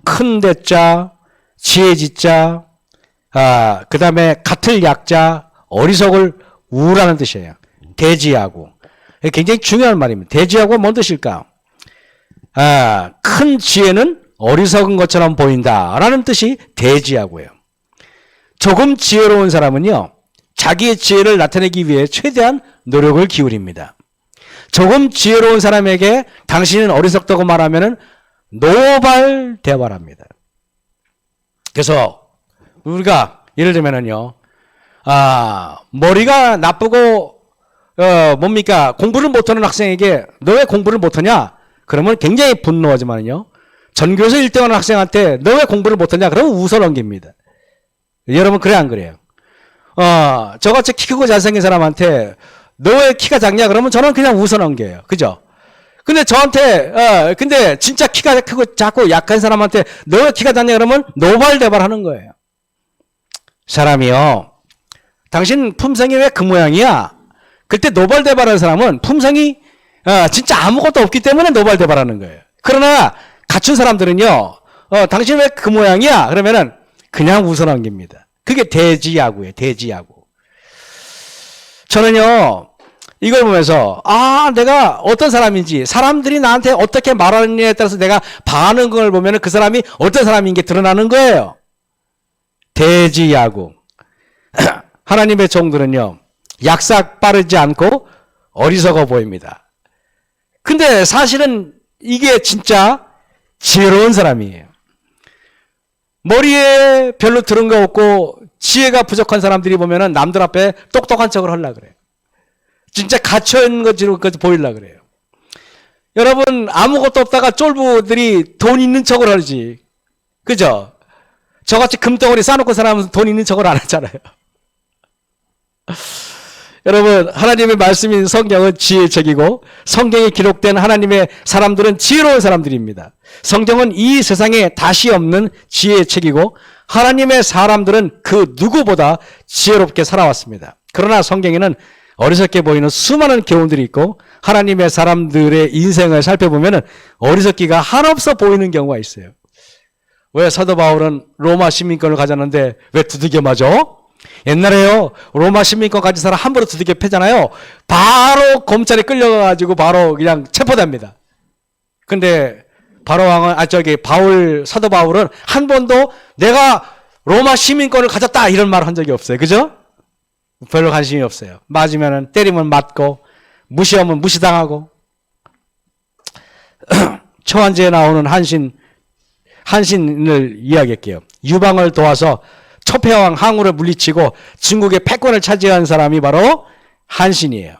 Speaker 1: 큰 대자, 지혜지자, 그 다음에 같을 약자, 어리석을 우라는 뜻이에요. 대지야구. 굉장히 중요한 말입니다. 대지야구가 뭔 뜻일까? 큰 지혜는 어리석은 것처럼 보인다라는 뜻이 대지야구예요. 조금 지혜로운 사람은요, 자기의 지혜를 나타내기 위해 최대한 노력을 기울입니다. 조금 지혜로운 사람에게 당신은 어리석다고 말하면은 노발대발합니다. 그래서 우리가 예를 들면은요, 머리가 나쁘고 뭡니까 공부를 못하는 학생에게 너 왜 공부를 못하냐? 그러면 굉장히 분노하지만요, 전교에서 1등하는 학생한테 너 왜 공부를 못하냐? 그러면 웃어 넘깁니다. 여러분 그래 안 그래요? 저같이 키 크고 잘생긴 사람한테 너 왜 키가 작냐? 그러면 저는 그냥 웃어 넘겨요. 그죠? 근데 저한테, 근데 진짜 키가 크고 작고 약한 사람한테 너 왜 키가 작냐? 그러면 노발대발 하는 거예요. 사람이요, 당신 품성이 왜 그 모양이야? 그때 노발대발하는 사람은 품성이 진짜 아무것도 없기 때문에 노발대발하는 거예요. 그러나 갖춘 사람들은요, 당신 왜 그 모양이야? 그러면은 그냥 웃어 넘깁니다. 그게 대지야구예요. 대지야구. 저는요, 이걸 보면서 내가 어떤 사람인지, 사람들이 나한테 어떻게 말하느냐에 따라서 내가 반응하는 걸 보면 그 사람이 어떤 사람인 게 드러나는 거예요. 대지야구. 하나님의 종들은요, 약삭 빠르지 않고 어리석어 보입니다. 근데 사실은 이게 진짜 지혜로운 사람이에요. 머리에 별로 들은 거 없고 지혜가 부족한 사람들이 보면은 남들 앞에 똑똑한 척을 하려고 그래요. 진짜 갇혀있는 것처럼 보이려고 그래요. 여러분, 아무것도 없다가 쫄부들이 돈 있는 척을 하지. 그죠? 저같이 금덩어리 싸놓고 사람은 돈 있는 척을 안 하잖아요. 여러분, 하나님의 말씀인 성경은 지혜의 책이고 성경에 기록된 하나님의 사람들은 지혜로운 사람들입니다. 성경은 이 세상에 다시 없는 지혜의 책이고 하나님의 사람들은 그 누구보다 지혜롭게 살아왔습니다. 그러나 성경에는 어리석게 보이는 수많은 교훈들이 있고 하나님의 사람들의 인생을 살펴보면 어리석기가 한없어 보이는 경우가 있어요. 왜 사도 바울은 로마 시민권을 가졌는데 왜 두들겨 맞아? 옛날에요, 로마 시민권 가진 사람 함부로 두들겨 패잖아요. 바로 검찰에 끌려가가지고 바로 그냥 체포됩니다. 근데 사도 바울은 한 번도 내가 로마 시민권을 가졌다 이런 말을 한 적이 없어요. 그죠? 별로 관심이 없어요. 맞으면 때리면 맞고 무시하면 무시당하고. 초한지에 나오는 한신을 이야기할게요. 유방을 도와서 초패왕 항우를 물리치고 중국의 패권을 차지한 사람이 바로 한신이에요.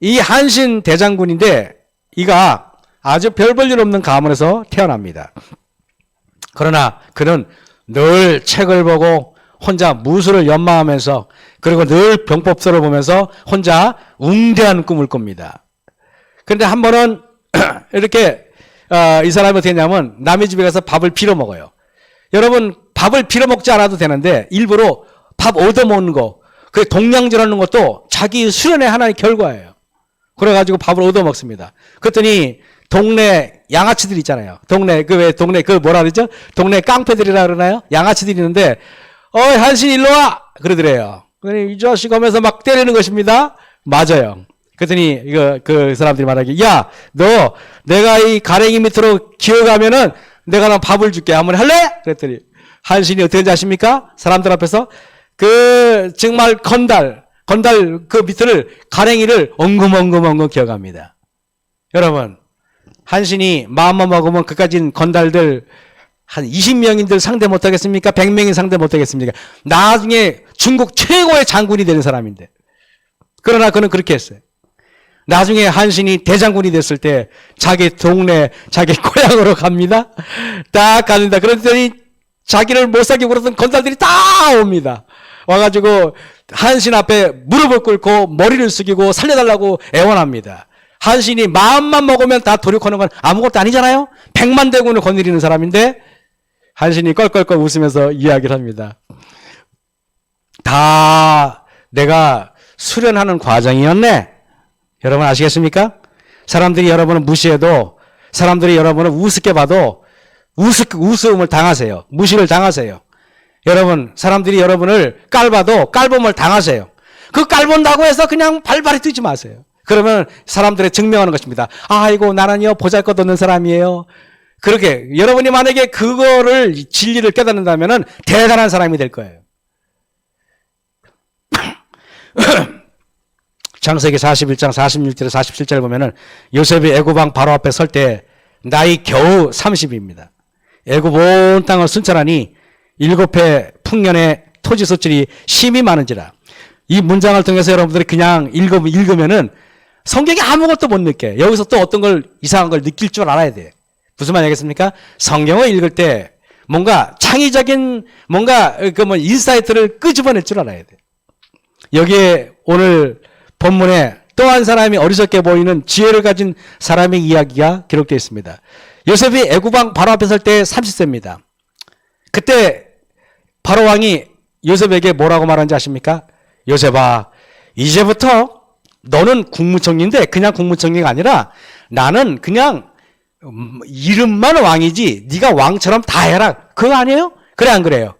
Speaker 1: 이 한신 대장군인데 이가 아주 별 볼 일 없는 가문에서 태어납니다. 그러나 그는 늘 책을 보고 혼자 무술을 연마하면서 그리고 늘 병법서를 보면서 혼자 웅대한 꿈을 꿉니다. 그런데 한 번은 이렇게 이 사람이 어떻게 했냐면 남의 집에 가서 밥을 빌어 먹어요. 여러분, 밥을 빌어 먹지 않아도 되는데 일부러 밥 얻어먹는 거, 그 동냥질하는 것도 자기 수련의 하나의 결과예요. 그래가지고 밥을 얻어먹습니다. 그랬더니 동네 양아치들 있잖아요. 동네 뭐라 그러죠? 동네 깡패들이라 그러나요? 양아치들이 있는데 한신 일로 와! 그러더래요. 그러니 이 자식 하면서 막 때리는 것입니다. 맞아요. 그랬더니 그 사람들이 말하기, 야, 너 내가 이 가랭이 밑으로 기어가면은 내가 너 밥을 줄게. 한번 할래? 그랬더니 한신이 어떻게 아십니까? 사람들 앞에서 정말 건달 그 밑을 가랭이를 엉금엉금 기어갑니다. 여러분, 한신이 마음만 먹으면 그까진 건달들 한 20명인들 상대 못하겠습니까? 100명이 상대 못하겠습니까? 나중에 중국 최고의 장군이 되는 사람인데. 그러나 그는 그렇게 했어요. 나중에 한신이 대장군이 됐을 때 자기 동네, 자기 고향으로 갑니다. 딱 갑니다. 그랬더니 자기를 못 살게 굴었던 건달들이 다 옵니다. 와가지고 한신 앞에 무릎을 꿇고 머리를 숙이고 살려달라고 애원합니다. 한신이 마음만 먹으면 다 도륙하는 건 아무것도 아니잖아요. 100만 대군을 거느리는 사람인데 한신이 껄껄껄 웃으면서 이야기를 합니다. 다 내가 수련하는 과정이었네. 여러분 아시겠습니까? 사람들이 여러분을 무시해도, 사람들이 여러분을 우습게 봐도 우스움을 당하세요. 무시를 당하세요. 여러분, 사람들이 여러분을 깔봐도 깔봄을 당하세요. 그 깔본다고 해서 그냥 발발이 뛰지 마세요. 그러면 사람들의 증명하는 것입니다. 아이고, 나는요, 보잘것없는 사람이에요. 그렇게, 여러분이 만약에 그거를, 진리를 깨닫는다면 대단한 사람이 될 거예요. 창세기 41장 46절 47절 보면은 요셉이 애굽왕 바로 앞에 설 때 나이 겨우 30입니다. 애굽 온 땅을 순찰하니 7해 풍년의 토지 소출이 심히 많은지라. 이 문장을 통해서 여러분들이 그냥 읽으면은 성경에 아무것도 못 느껴요. 여기서 또 어떤 걸 이상한 걸 느낄 줄 알아야 돼요. 무슨 말이겠습니까? 성경을 읽을 때 뭔가 창의적인 뭔가 인사이트를 끄집어낼 줄 알아야 돼요. 여기에 오늘 본문에 또 한 사람이 어리석게 보이는 지혜를 가진 사람의 이야기가 기록되어 있습니다. 요셉이 애굽왕 바로 앞에 설 때 30세입니다. 그때 바로 왕이 요셉에게 뭐라고 말하는지 아십니까? 요셉아, 이제부터 너는 국무총리인데 그냥 국무총리가 아니라 나는 그냥 이름만 왕이지 네가 왕처럼 다 해라. 그거 아니에요? 그래 안 그래요?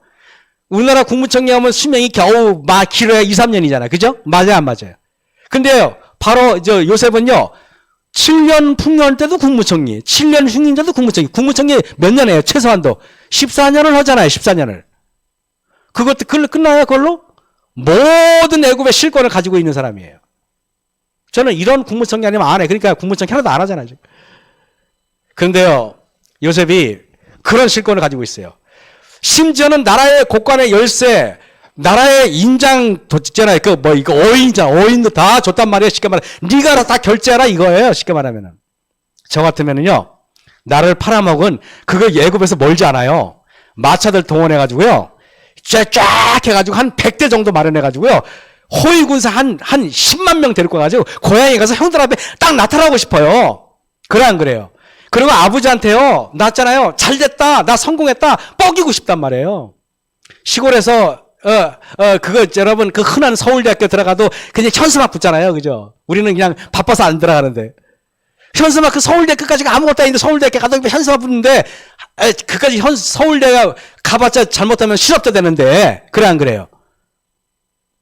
Speaker 1: 우리나라 국무총리 하면 수명이 겨우 길어야 2, 3년이잖아요. 그죠? 맞아요 안 맞아요? 근데요, 바로 요셉은요, 7년 풍년 때도 국무총리, 7년 흉년 때도 국무총리. 국무총리 몇 년이에요? 최소한도 14년을 하잖아요. 14년을. 그것도 끝나요? 그걸로? 모든 애굽의 실권을 가지고 있는 사람이에요. 저는 이런 국무총리 아니면 안 해. 그러니까 국무총리 하나도 안 하잖아요. 지금. 그런데요, 요셉이 그런 실권을 가지고 있어요. 심지어는 나라의 곳간의 열쇠, 나라의 인장 있잖아요. 이거 어인도 다 줬단 말이에요. 쉽게 말하면. 네가 다 결제하라 이거예요. 쉽게 말하면은. 저 같으면은요, 나를 팔아먹은 그거 애굽에서 멀지 않아요. 마차들 동원해가지고요, 쫙 해가지고 한 100대 정도 마련해가지고요, 호위군사 한 10만 명 데리고 가가지고 고향에 가서 형들 앞에 딱 나타나고 싶어요. 그래 안 그래요? 그리고 아버지한테요, 났잖아요. 잘 됐다, 나 성공했다, 뻐기고 싶단 말이에요. 시골에서 여러분 그 흔한 서울대학교 들어가도 그냥 현수막 붙잖아요, 그죠? 우리는 그냥 바빠서 안 들어가는데 현수막 그 서울대학교까지 아무것도 아닌데 서울대학교 가다 현수막 붙는데 그까지 서울대가 가봤자 잘못하면 실업자 되는데 그래 안 그래요?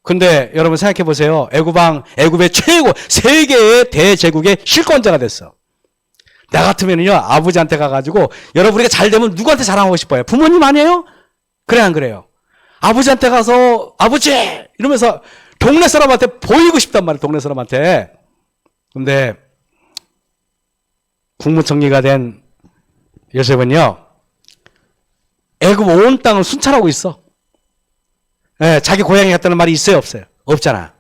Speaker 1: 근데 여러분 생각해 보세요. 애굽의 최고 세계의 대제국의 실권자가 됐어. 나 같으면요 아버지한테 가가지고 여러분 우리가 잘 되면 누구한테 자랑하고 싶어요? 부모님 아니에요? 그래 안 그래요? 아버지한테 가서 아버지 이러면서 동네 사람한테 보이고 싶단 말이에요. 동네 사람한테. 근데 국무총리가 된 요셉은요 애굽 온 땅을 순찰하고 있어. 예, 자기 고향에 갔다는 말이 있어요 없어요? 없잖아.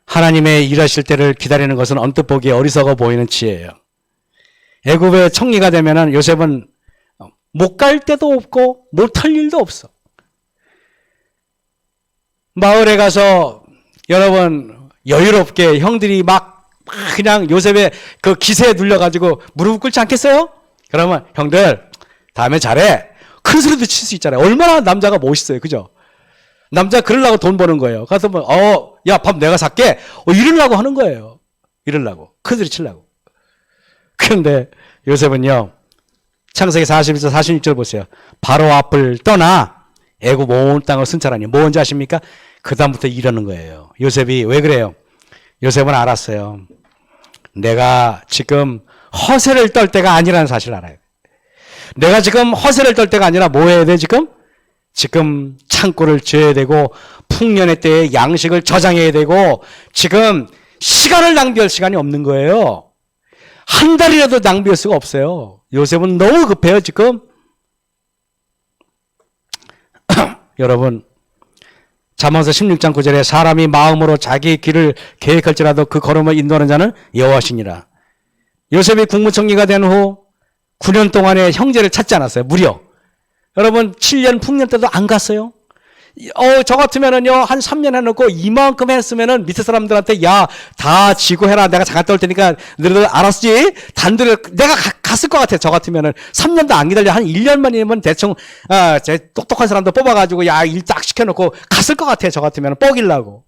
Speaker 1: 하나님의 일하실 때를 기다리는 것은 언뜻 보기에 어리석어 보이는 지혜예요. 애굽의 총리가 되면은 요셉은 못 갈 데도 없고 못할 일도 없어. 마을에 가서 여러분 여유롭게 형들이 막 그냥 요셉의 그 기세에 눌려가지고 무릎 꿇지 않겠어요? 그러면 형들 다음에 잘해. 큰 소리도 칠 수 있잖아요. 얼마나 남자가 멋있어요. 그죠? 남자 그러려고 돈 버는 거예요. 가서 야, 밥 내가 살게. 이러려고 하는 거예요. 이러려고. 큰 소리 치려고. 그런데 요셉은요. 창세기 41절 46절 보세요. 바로 앞을 떠나 애굽 온 땅을 순찰하니 뭔지 아십니까? 그 다음부터 이러는 거예요. 요셉이 왜 그래요? 요셉은 알았어요. 내가 지금 허세를 떨 때가 아니라는 사실을 알아요. 내가 지금 허세를 떨 때가 아니라 뭐 해야 돼 지금? 지금 창고를 지어야 되고 풍년의 때에 양식을 저장해야 되고 지금 시간을 낭비할 시간이 없는 거예요. 한 달이라도 낭비할 수가 없어요. 요셉은 너무 급해요 지금. 여러분 잠언서 16장 9절에 사람이 마음으로 자기의 길을 계획할지라도 그 걸음을 인도하는 자는 여호와시니라. 요셉이 국무총리가 된 후 9년 동안에 형제를 찾지 않았어요. 무려 여러분 7년 풍년 때도 안 갔어요. 저 같으면은요 한 3년 해놓고 이만큼 했으면은 밑에 사람들한테 야 다 지고 해라, 내가 잠깐 떠올 테니까 너희들 알았지? 단둘이 내가 갔을 것 같아. 저 같으면은 3년도 안 기다려, 한 1년만이면 대충 제 똑똑한 사람도 뽑아가지고 야 일 딱 시켜놓고 갔을 것 같아. 저 같으면 뻐기려고.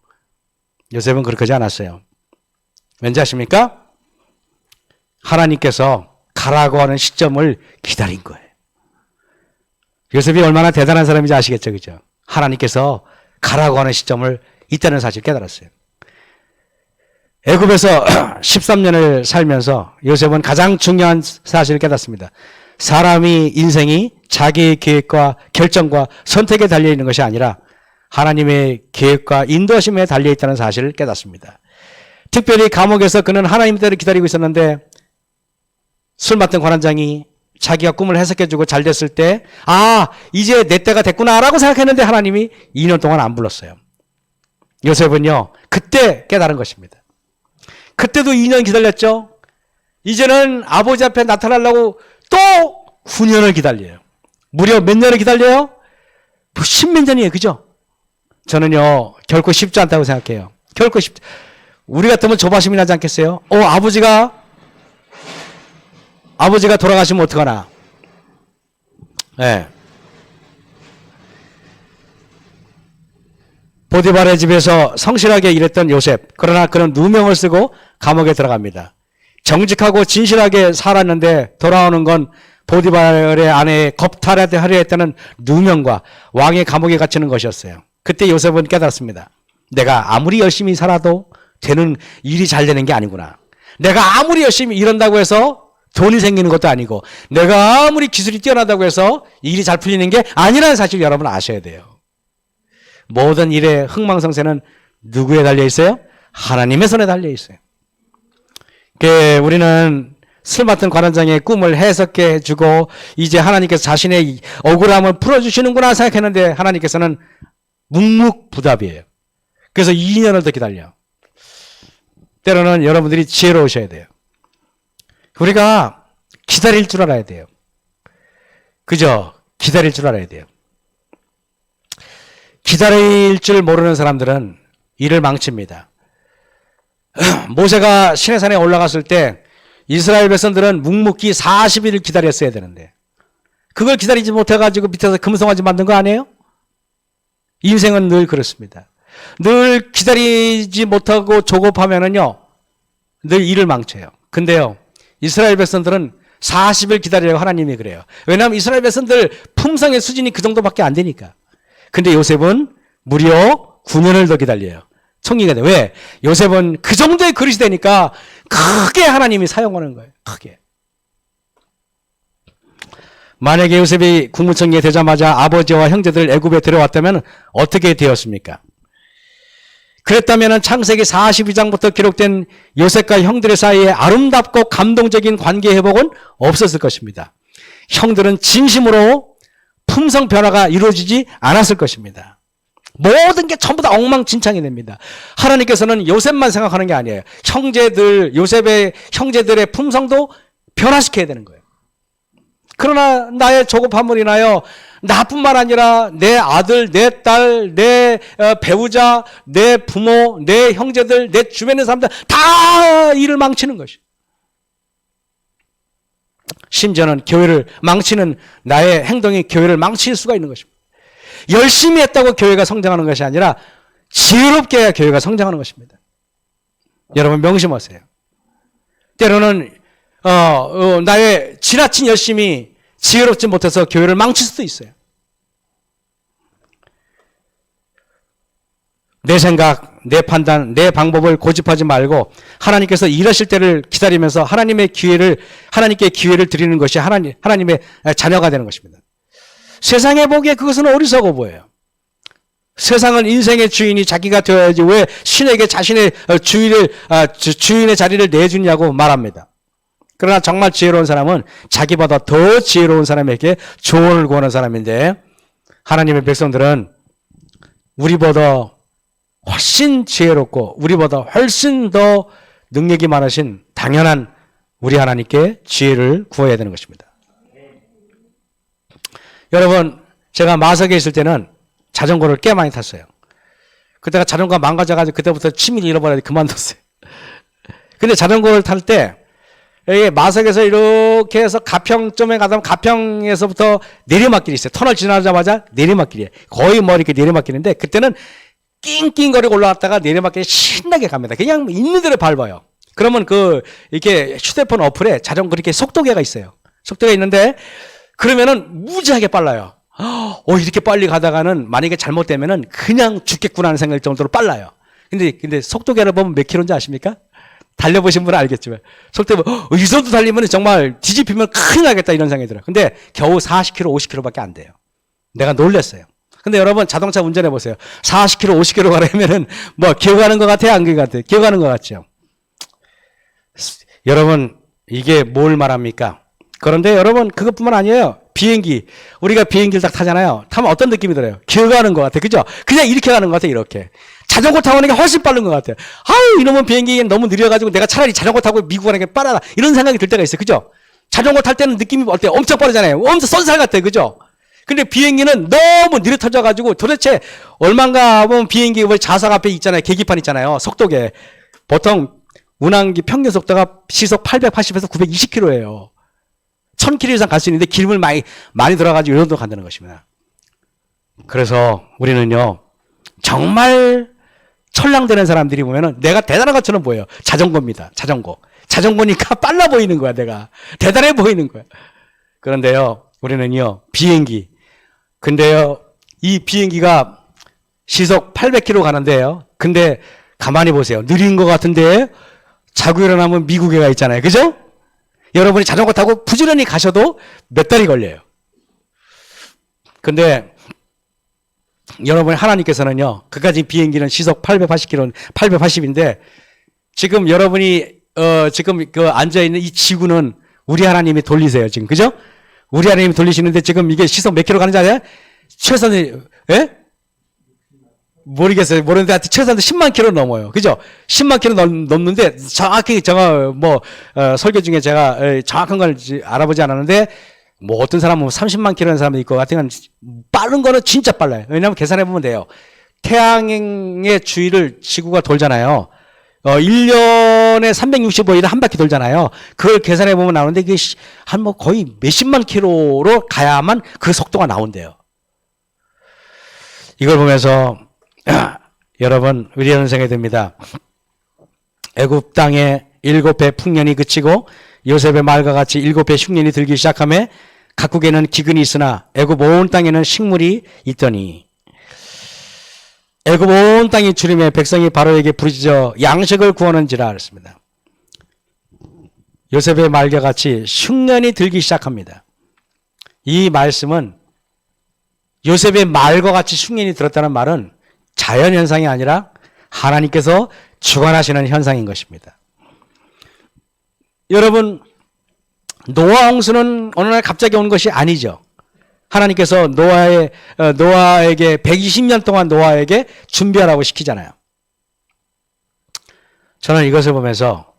Speaker 1: 요셉은 그렇게 하지 않았어요. 왠지 아십니까? 하나님께서 가라고 하는 시점을 기다린 거예요. 요셉이 얼마나 대단한 사람인지 아시겠죠, 그죠? 하나님께서 가라고 하는 시점을 있다는 사실을 깨달았어요. 애굽에서 13년을 살면서 요셉은 가장 중요한 사실을 깨닫습니다. 사람이 인생이 자기의 계획과 결정과 선택에 달려있는 것이 아니라 하나님의 계획과 인도하심에 달려있다는 사실을 깨닫습니다. 특별히 감옥에서 그는 하나님 때를 기다리고 있었는데 술 맡은 관원장이 자기가 꿈을 해석해주고 잘 됐을 때 이제 내 때가 됐구나라고 생각했는데 하나님이 2년 동안 안 불렀어요. 요셉은요 그때 깨달은 것입니다. 그때도 2년 기다렸죠. 이제는 아버지 앞에 나타나려고 또 9년을 기다려요. 무려 몇 년을 기다려요? 10몇 년이에요. 그죠? 저는요 결코 쉽지 않다고 생각해요. 결코 우리 같으면 조바심이 나지 않겠어요? 아버지가 돌아가시면 어떡하나. 네. 보디발의 집에서 성실하게 일했던 요셉. 그러나 그는 누명을 쓰고 감옥에 들어갑니다. 정직하고 진실하게 살았는데 돌아오는 건 보디발의 아내의 겁탈하려 했다는 누명과 왕의 감옥에 갇히는 것이었어요. 그때 요셉은 깨달았습니다. 내가 아무리 열심히 살아도 되는 일이 잘 되는 게 아니구나. 내가 아무리 열심히 일한다고 해서 돈이 생기는 것도 아니고 내가 아무리 기술이 뛰어나다고 해서 일이 잘 풀리는 게 아니라는 사실 여러분 아셔야 돼요. 모든 일의 흥망성쇠는 누구에 달려 있어요? 하나님의 손에 달려 있어요. 우리는 술 맡은 관원장의 꿈을 해석해 주고 이제 하나님께서 자신의 억울함을 풀어주시는구나 생각했는데 하나님께서는 묵묵부답이에요. 그래서 2년을 더 기다려. 때로는 여러분들이 지혜로우셔야 돼요. 우리가 기다릴 줄 알아야 돼요. 그죠? 기다릴 줄 알아야 돼요. 기다릴 줄 모르는 사람들은 일을 망칩니다. 모세가 시내산에 올라갔을 때 이스라엘 백성들은 묵묵히 40일을 기다렸어야 되는데 그걸 기다리지 못해가지고 밑에서 금송아지 만든 거 아니에요? 인생은 늘 그렇습니다. 늘 기다리지 못하고 조급하면은요 늘 일을 망쳐요. 근데요 이스라엘 백성들은 40일 기다리라고 하나님이 그래요. 왜냐하면 이스라엘 백성들 품성의 수준이 그 정도밖에 안 되니까. 근데 요셉은 무려 9년을 더 기다려요. 총리가 돼. 왜? 요셉은 그 정도의 그릇이 되니까 크게 하나님이 사용하는 거예요. 크게. 만약에 요셉이 국무총리에 되자마자 아버지와 형제들을 애굽에 데려왔다면 어떻게 되었습니까? 그랬다면 창세기 42장부터 기록된 요셉과 형들의 사이에 아름답고 감동적인 관계 회복은 없었을 것입니다. 형들은 진심으로 품성 변화가 이루어지지 않았을 것입니다. 모든 게 전부 다 엉망진창이 됩니다. 하나님께서는 요셉만 생각하는 게 아니에요. 요셉의 형제들의 품성도 변화시켜야 되는 거예요. 그러나 나의 조급함을 인하여 나뿐만 아니라 내 아들, 내 딸, 내 배우자, 내 부모, 내 형제들, 내 주변에 있는 사람들 다 일을 망치는 것이. 심지어는 교회를 망치는 나의 행동이 교회를 망칠 수가 있는 것입니다. 열심히 했다고 교회가 성장하는 것이 아니라 지혜롭게 해야 교회가 성장하는 것입니다. 여러분 명심하세요. 때로는 나의 지나친 열심이 지혜롭지 못해서 교회를 망칠 수도 있어요. 내 생각, 내 판단, 내 방법을 고집하지 말고 하나님께서 일하실 때를 기다리면서 하나님께 기회를 드리는 것이 하나님의 자녀가 되는 것입니다. 세상에 보기에 그것은 어리석어 보여요. 세상은 인생의 주인이 자기가 되어야지 왜 신에게 자신의 주인의 자리를 내주냐고 말합니다. 그러나 정말 지혜로운 사람은 자기보다 더 지혜로운 사람에게 조언을 구하는 사람인데 하나님의 백성들은 우리보다 훨씬 지혜롭고 우리보다 훨씬 더 능력이 많으신 당연한 우리 하나님께 지혜를 구해야 되는 것입니다. 여러분, 제가 마석에 있을 때는 자전거를 꽤 많이 탔어요. 그때가 자전거가 망가져가지고 그때부터 취미를 잃어버려서 그만뒀어요. 근데 자전거를 탈 때, 여기 마석에서 이렇게 해서 가평점에 가다 보면 가평에서부터 내리막길이 있어요. 터널 지나자마자 내리막길이에요. 거의 뭐 이렇게 내리막길인데, 그때는 낑낑거리고 올라갔다가 내리막길에 신나게 갑니다. 그냥 있는 대로 밟아요. 그러면 이렇게 휴대폰 어플에 자전거 이렇게 속도계가 있어요. 속도가 있는데, 그러면은 무지하게 빨라요. 이렇게 빨리 가다가는 만약에 잘못되면은 그냥 죽겠구나 하는 생각일 정도로 빨라요. 근데 속도계를 보면 몇 킬로인지 아십니까? 달려보신 분은 알겠지만. 속도, 이 정도 달리면 정말 뒤집히면 큰일 나겠다 이런 생각이 들어요. 근데 겨우 40km, 50km밖에 안 돼요. 내가 놀랬어요. 근데 여러분 자동차 운전해 보세요. 40km, 50km 가려면은 뭐 기어가는 것 같아요? 안 기어가는 것 같아요? 기어가는 것 같죠? 여러분, 이게 뭘 말합니까? 그런데 여러분, 그것뿐만 아니에요. 비행기. 우리가 비행기를 딱 타잖아요. 타면 어떤 느낌이 들어요? 기어가는 것 같아. 그죠? 그냥 이렇게 가는 것 같아, 이렇게. 자전거 타고 가는 게 훨씬 빠른 것 같아요. 아유, 이놈은 비행기 너무 느려가지고 내가 차라리 자전거 타고 미국 가는 게 빠르다. 이런 생각이 들 때가 있어요. 그죠? 자전거 탈 때는 느낌이 어때요? 엄청 빠르잖아요. 엄청 쏜살 같아요. 그죠? 근데 비행기는 너무 느려 터져가지고 도대체 얼마인가 하면 비행기 좌석 앞에 있잖아요. 계기판 있잖아요. 속도계. 보통 운항기 평균 속도가 시속 880에서 920km예요. 1000km 이상 갈 수 있는데 기름을 많이 들어가지고 이 정도 간다는 것입니다. 그래서 우리는요, 정말 철량되는 사람들이 보면은 내가 대단한 것처럼 보여요. 자전거입니다. 자전거. 자전거니까 빨라 보이는 거야, 내가. 대단해 보이는 거야. 그런데요, 우리는요, 비행기. 근데요, 이 비행기가 시속 800km 가는데요. 근데 가만히 보세요. 느린 것 같은데 자고 일어나면 미국에 가 있잖아요. 그죠? 여러분이 자전거 타고 부지런히 가셔도 몇 달이 걸려요. 근데 여러분 하나님께서는요, 그까지 비행기는 시속 880km, 880인데 지금 여러분이 지금 앉아있는 이 지구는 우리 하나님이 돌리세요. 지금 그죠? 우리 하나님이 돌리시는데 지금 이게 시속 몇 킬로 가는지 알아요? 최소한 모르겠어요. 모르는데 하여튼 최소한 10만 킬로 넘어요. 그죠? 10만 킬로 넘는데 정확히 제가 설교 중에 제가 정확한 걸 알아보지 않았는데 뭐 어떤 사람은 30만 킬로라는 사람도 있고 같은 빠른 거는 진짜 빨라요. 왜냐하면 계산해 보면 돼요. 태양의 주위를 지구가 돌잖아요. 1년에 365일을 한 바퀴 돌잖아요. 그걸 계산해 보면 나오는데 이게 한 거의 몇십만 킬로로 가야만 그 속도가 나온대요. 이걸 보면서 여러분, 우리는 생각이 듭니다. 애굽 땅에 7배 풍년이 그치고 요셉의 말과 같이 7배 흉년이 들기 시작하며 각국에는 기근이 있으나 애굽 온 땅에는 식물이 있더니 애굽 온 땅이 주림에 백성이 바로에게 부르짖어 양식을 구하는지라 그랬습니다. 요셉의 말과 같이 흉년이 들기 시작합니다. 이 말씀은 요셉의 말과 같이 흉년이 들었다는 말은 자연현상이 아니라 하나님께서 주관하시는 현상인 것입니다. 여러분, 노아 홍수는 어느 날 갑자기 온 것이 아니죠. 하나님께서 노아에게 120년 동안 노아에게 준비하라고 시키잖아요. 저는 이것을 보면서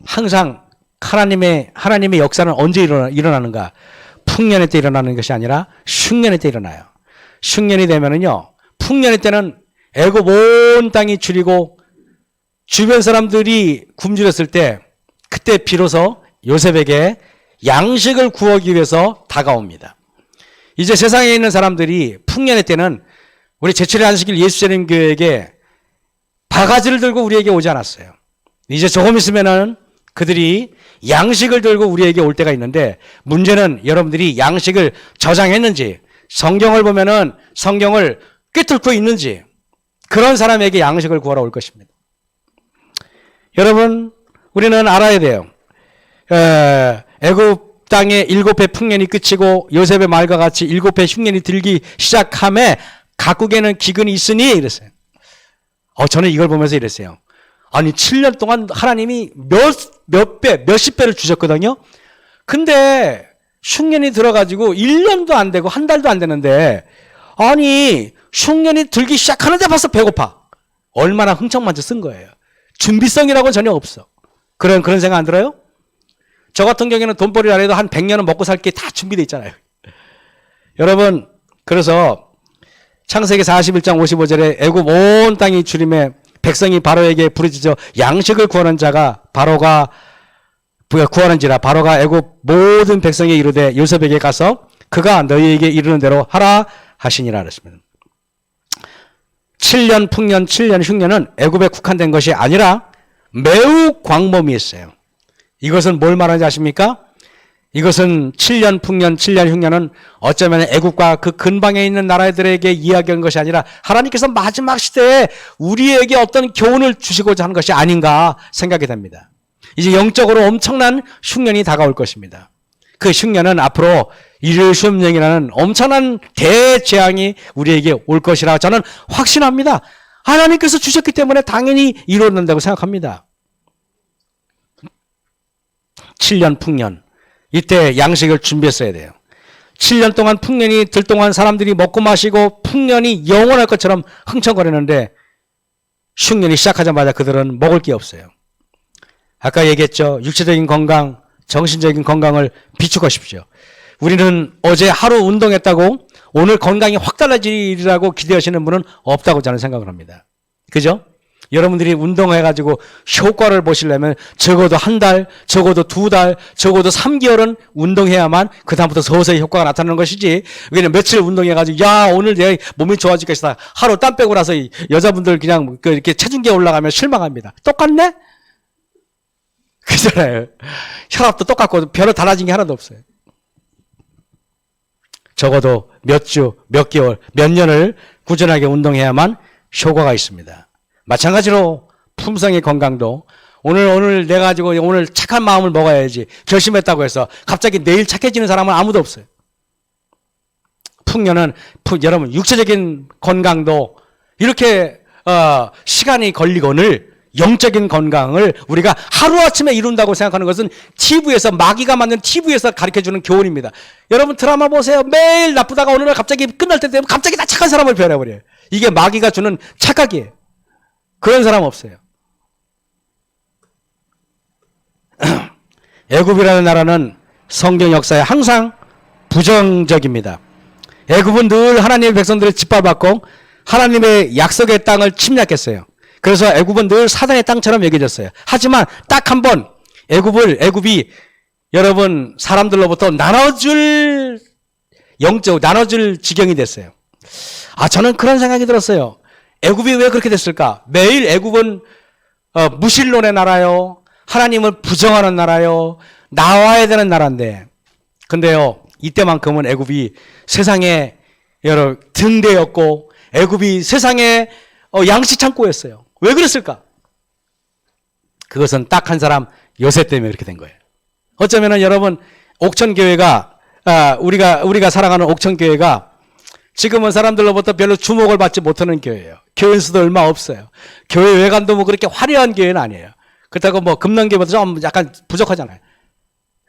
Speaker 1: 항상 하나님의 역사는 언제 일어나는가? 풍년의 때 일어나는 것이 아니라 흉년의 때 일어나요. 흉년이 되면은요, 풍년의 때는 애굽 온 땅이 줄이고 주변 사람들이 굶주렸을 때 그때 비로소 요셉에게 양식을 구하기 위해서 다가옵니다. 이제 세상에 있는 사람들이 풍년의 때는 우리 제철의 안식일 예수님 교회에게 바가지를 들고 우리에게 오지 않았어요. 이제 조금 있으면은 그들이 양식을 들고 우리에게 올 때가 있는데 문제는 여러분들이 양식을 저장했는지 성경을 보면은 성경을 꿰뚫고 있는지 그런 사람에게 양식을 구하러 올 것입니다. 여러분, 우리는 알아야 돼요. 애굽 땅에 7배 풍년이 끝이고 요셉의 말과 같이 7배 흉년이 들기 시작함에 각국에는 기근이 있으니 이랬어요. 저는 이걸 보면서 이랬어요. 아니 7년 동안 하나님이 몇십 배를 주셨거든요. 근데 흉년이 들어가지고 1년도 안 되고 한 달도 안 되는데 아니 흉년이 들기 시작하는데 벌써 배고파. 얼마나 흥청만져 쓴 거예요. 준비성이라고는 전혀 없어. 그런 생각 안 들어요? 저 같은 경우에는 돈벌이 안 해도 한 100년은 먹고 살 게 다 준비되어 있잖아요. 여러분, 그래서 창세기 41장 55절에 애굽 온 땅이 주림에 백성이 바로에게 부르짖어 양식을 구하는 자가 바로가 구하는지라. 바로가 애굽 모든 백성에 이르되 요셉에게 가서 그가 너희에게 이르는 대로 하라 하시니라 그랬습니다. 7년 풍년 7년 흉년은 애굽에 국한된 것이 아니라 매우 광범위 했어요. 이것은 뭘 말하는지 아십니까? 이것은 7년 풍년 7년 흉년은 어쩌면 애굽과 그 근방에 있는 나라들에게 이야기한 것이 아니라 하나님께서 마지막 시대에 우리에게 어떤 교훈을 주시고자 하는 것이 아닌가 생각이 됩니다. 이제 영적으로 엄청난 흉년이 다가올 것입니다. 그 흉년은 앞으로 일일수염령이라는 엄청난 대재앙이 우리에게 올 것이라 저는 확신합니다. 하나님께서 주셨기 때문에 당연히 이루어진다고 생각합니다. 7년 풍년, 이때 양식을 준비했어야 돼요. 7년 동안 풍년이 들 동안 사람들이 먹고 마시고 풍년이 영원할 것처럼 흥청거리는데 흉년이 시작하자마자 그들은 먹을 게 없어요. 아까 얘기했죠. 육체적인 건강, 정신적인 건강을 비축하십시오. 우리는 어제 하루 운동했다고 오늘 건강이 확 달라지리라고 기대하시는 분은 없다고 저는 생각을 합니다. 그죠? 여러분들이 운동해가지고 효과를 보시려면 적어도 한 달, 적어도 두 달, 적어도 3개월은 운동해야만 그 다음부터 서서히 효과가 나타나는 것이지. 왜냐면 며칠 운동해가지고 야 오늘 내 몸이 좋아질 것이다. 하루 땀 빼고 나서 여자분들 그냥 이렇게 체중계 올라가면 실망합니다. 똑같네? 그잖아요. 혈압도 똑같고 별로 달라진 게 하나도 없어요. 적어도 몇 주, 몇 개월, 몇 년을 꾸준하게 운동해야만 효과가 있습니다. 마찬가지로 품성의 건강도 오늘 내가 가지고 오늘 착한 마음을 먹어야지 결심했다고 해서 갑자기 내일 착해지는 사람은 아무도 없어요. 풍년은 여러분 육체적인 건강도 이렇게 시간이 걸리거늘 영적인 건강을 우리가 하루아침에 이룬다고 생각하는 것은 TV에서 마귀가 만든 TV에서 가르쳐주는 교훈입니다. 여러분 드라마 보세요. 매일 나쁘다가 어느 날 갑자기 끝날 때 되면 갑자기 다 착한 사람을 변해버려요. 이게 마귀가 주는 착각이에요. 그런 사람 없어요. 애굽이라는 나라는 성경 역사에 항상 부정적입니다. 애굽은 늘 하나님의 백성들을 짓밟았고 하나님의 약속의 땅을 침략했어요. 그래서 애굽은 늘 사단의 땅처럼 여겨졌어요. 하지만 딱 한 번 애굽이 여러분 사람들로부터 나눠줄 지경이 됐어요. 저는 그런 생각이 들었어요. 애굽이 왜 그렇게 됐을까? 매일 애굽은 무신론의 나라요. 하나님을 부정하는 나라요. 나와야 되는 나라인데. 근데요. 이때만큼은 애굽이 세상에 여러 등대였고 애굽이 세상에 양식 창고였어요. 왜 그랬을까? 그것은 딱 한 사람 요셉 때문에 그렇게 된 거예요. 어쩌면은 여러분 옥천교회가 우리가 살아가는 옥천교회가 지금은 사람들로부터 별로 주목을 받지 못하는 교회예요. 교회 수도 얼마 없어요. 교회 외관도 뭐 그렇게 화려한 교회는 아니에요. 그렇다고 뭐 금능교회보다 좀 약간 부족하잖아요.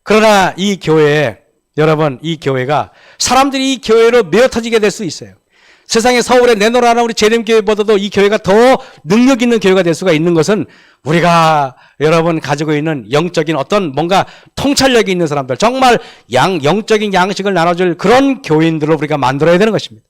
Speaker 1: 그러나 이 교회에 여러분 이 교회가 사람들이 이 교회로 메어 터지게 될 수 있어요. 세상에 서울에 내놓으라는 우리 재림교회보다도 이 교회가 더 능력 있는 교회가 될 수가 있는 것은 우리가 여러분 가지고 있는 영적인 어떤 뭔가 통찰력이 있는 사람들, 정말 영적인 양식을 나눠줄 그런 교인들로 우리가 만들어야 되는 것입니다.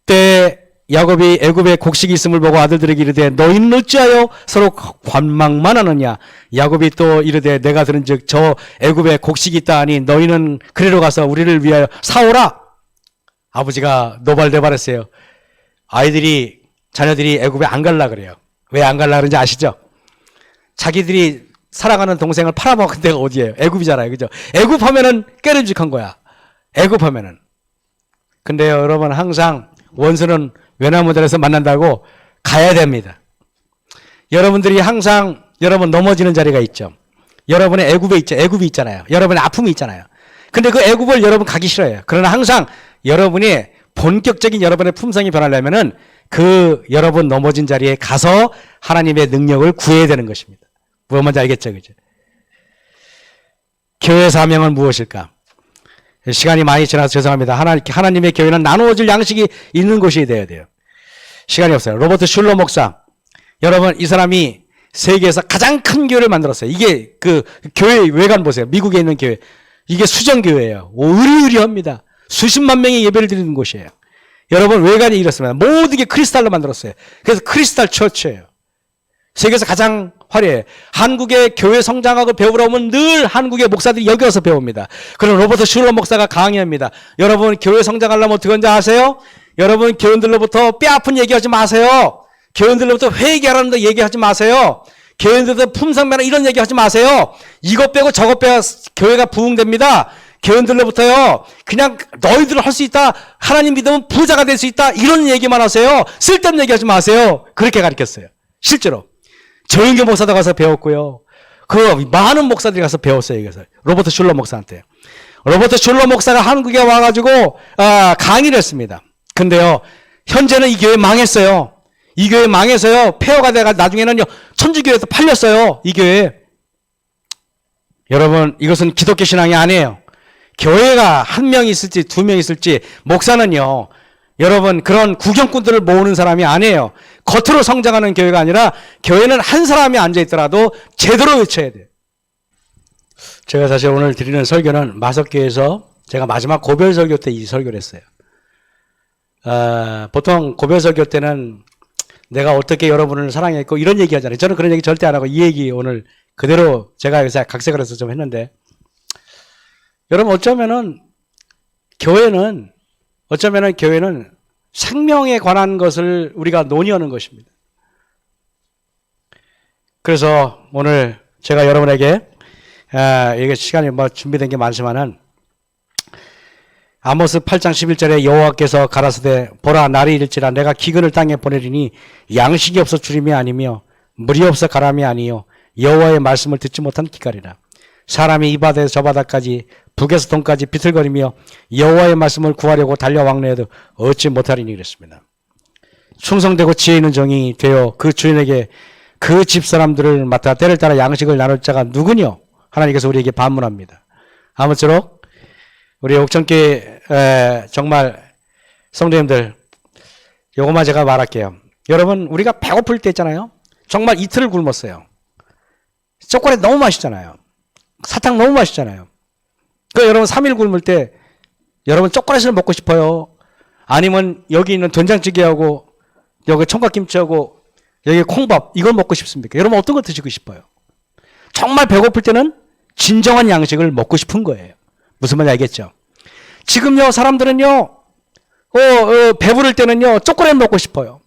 Speaker 1: 때 야곱이 애굽에 곡식이 있음을 보고 아들들에게 이르되 너희는 어찌하여 서로 관망만 하느냐. 야곱이 또 이르되 내가 들은즉 저 애굽에 곡식이 있다 하니 너희는 그리로 가서 우리를 위하여 사오라. 아버지가 노발대발했어요. 자녀들이 애굽에 안 갈라 그래요. 왜 안 갈라 그런지 아시죠? 자기들이 살아가는 동생을 팔아먹은 데가 어디예요? 애굽이잖아요. 그죠? 애굽 하면은 깨름직한 거야. 애굽 하면은. 근데요, 여러분 항상 원수는 외나무들에서 만난다고 가야 됩니다. 여러분들이 항상 여러분 넘어지는 자리가 있죠. 여러분의 애굽이 있잖아요. 여러분의 아픔이 있잖아요. 근데 그 애굽을 여러분 가기 싫어해요. 그러나 항상 여러분이 본격적인 여러분의 품성이 변하려면은 그 여러분 넘어진 자리에 가서 하나님의 능력을 구해야 되는 것입니다. 무엇 뭔지 알겠죠? 그죠? 교회 사명은 무엇일까? 시간이 많이 지나서 죄송합니다. 하나님의 교회는 나누어질 양식이 있는 곳이 되어야 돼요. 시간이 없어요. 로버트 슐러 목사. 여러분, 이 사람이 세계에서 가장 큰 교회를 만들었어요. 이게 그 교회 외관 보세요. 미국에 있는 교회. 이게 수정교회예요. 으리으리합니다. 수십만 명이 예배를 드리는 곳이에요. 여러분 외관이 이렇습니다. 모든 게 크리스탈로 만들었어요. 그래서 크리스탈 처치예요. 세계에서 가장 화려해. 한국의 교회 성장학을 배우러 오면 늘 한국의 목사들이 여기 와서 배웁니다. 그럼 로버트 슐러 목사가 강의합니다. 여러분 교회 성장하려면 어떻게 하는지 아세요? 여러분 교인들로부터 뼈아픈 얘기하지 마세요. 교인들로부터 회개하라는 얘기하지 마세요. 교인들로부터 품성매나 이런 얘기하지 마세요. 이것 빼고 저것 빼야 교회가 부흥됩니다. 교인들로부터요 그냥 너희들 할 수 있다. 하나님 믿으면 부자가 될 수 있다. 이런 얘기만 하세요. 쓸데없는 얘기하지 마세요. 그렇게 가르쳤어요. 실제로. 정인교 목사도 가서 배웠고요. 그 많은 목사들이 가서 배웠어요. 여기서 로버트 슐러 목사한테. 로버트 슐러 목사가 한국에 와가지고 강의를 했습니다. 근데요 현재는 이 교회 망했어요. 이 교회 망해서요 폐허가 돼가 나중에는요 천주교에서 팔렸어요. 이 교회. 여러분 이것은 기독교 신앙이 아니에요. 교회가 한 명 있을지 두 명 있을지 목사는요 여러분 그런 구경꾼들을 모으는 사람이 아니에요. 겉으로 성장하는 교회가 아니라 교회는 한 사람이 앉아있더라도 제대로 외쳐야 돼요. 제가 사실 오늘 드리는 설교는 마석교에서 제가 마지막 고별 설교 때 이 설교를 했어요. 보통 고별 설교 때는 내가 어떻게 여러분을 사랑했고 이런 얘기 하잖아요. 저는 그런 얘기 절대 안 하고 이 얘기 오늘 그대로 제가 여기서 각색을 해서 좀 했는데 여러분 어쩌면은 교회는 생명에 관한 것을 우리가 논의하는 것입니다. 그래서 오늘 제가 여러분에게 이게 시간이 준비된 게 많지만은 아모스 8장 11절에 여호와께서 가라사대 보라 날이 이를지라 내가 기근을 땅에 보내리니 양식이 없어 주림이 아니며 물이 없어 가람이 아니요 여호와의 말씀을 듣지 못한 기갈이라. 사람이 이 바다에서 저 바다까지 북에서 동까지 비틀거리며 여호와의 말씀을 구하려고 달려왕래해도 얻지 못하리니 그랬습니다. 충성되고 지혜 있는 종이 되어 그 주인에게 그 집사람들을 맡아 때를 따라 양식을 나눌 자가 누구뇨? 하나님께서 우리에게 반문합니다. 아무쪼록 우리 옥천교회 정말 성도님들 요것만 제가 말할게요. 여러분 우리가 배고플 때 있잖아요. 정말 이틀을 굶었어요. 초콜릿 너무 맛있잖아요. 사탕 너무 맛있잖아요. 그 여러분 3일 굶을 때 여러분 초콜릿을 먹고 싶어요? 아니면 여기 있는 된장찌개하고 여기 청각김치하고 여기 콩밥 이걸 먹고 싶습니까? 여러분 어떤 거 드시고 싶어요? 정말 배고플 때는 진정한 양식을 먹고 싶은 거예요. 무슨 말인지 알겠죠? 지금요 사람들은요 배부를 때는요 초콜릿 먹고 싶어요.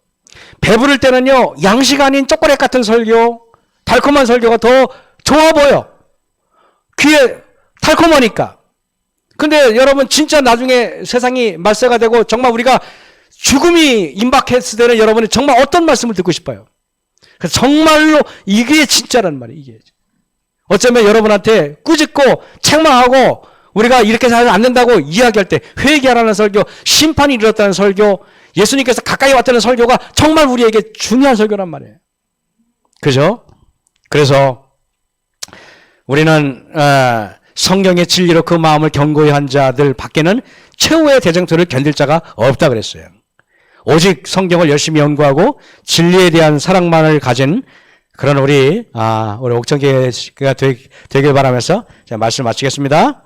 Speaker 1: 배부를 때는요 양식 아닌 초콜릿 같은 설교 달콤한 설교가 더 좋아 보여. 귀에 달콤하니까. 근데 여러분 진짜 나중에 세상이 말세가 되고 정말 우리가 죽음이 임박했을 때는 여러분이 정말 어떤 말씀을 듣고 싶어요? 그래서 정말로 이게 진짜란 말이에요. 이게. 어쩌면 여러분한테 꾸짖고 책망하고 우리가 이렇게 살면 안 된다고 이야기할 때 회개하라는 설교, 심판이 이르렀다는 설교, 예수님께서 가까이 왔다는 설교가 정말 우리에게 중요한 설교란 말이에요. 그죠? 그래서 우리는 성경의 진리로 그 마음을 견고히 한 자들 밖에는 최후의 대쟁투를 견딜 자가 없다 그랬어요. 오직 성경을 열심히 연구하고 진리에 대한 사랑만을 가진 그런 우리 옥천교회가 되길 바라면서 제가 말씀 마치겠습니다.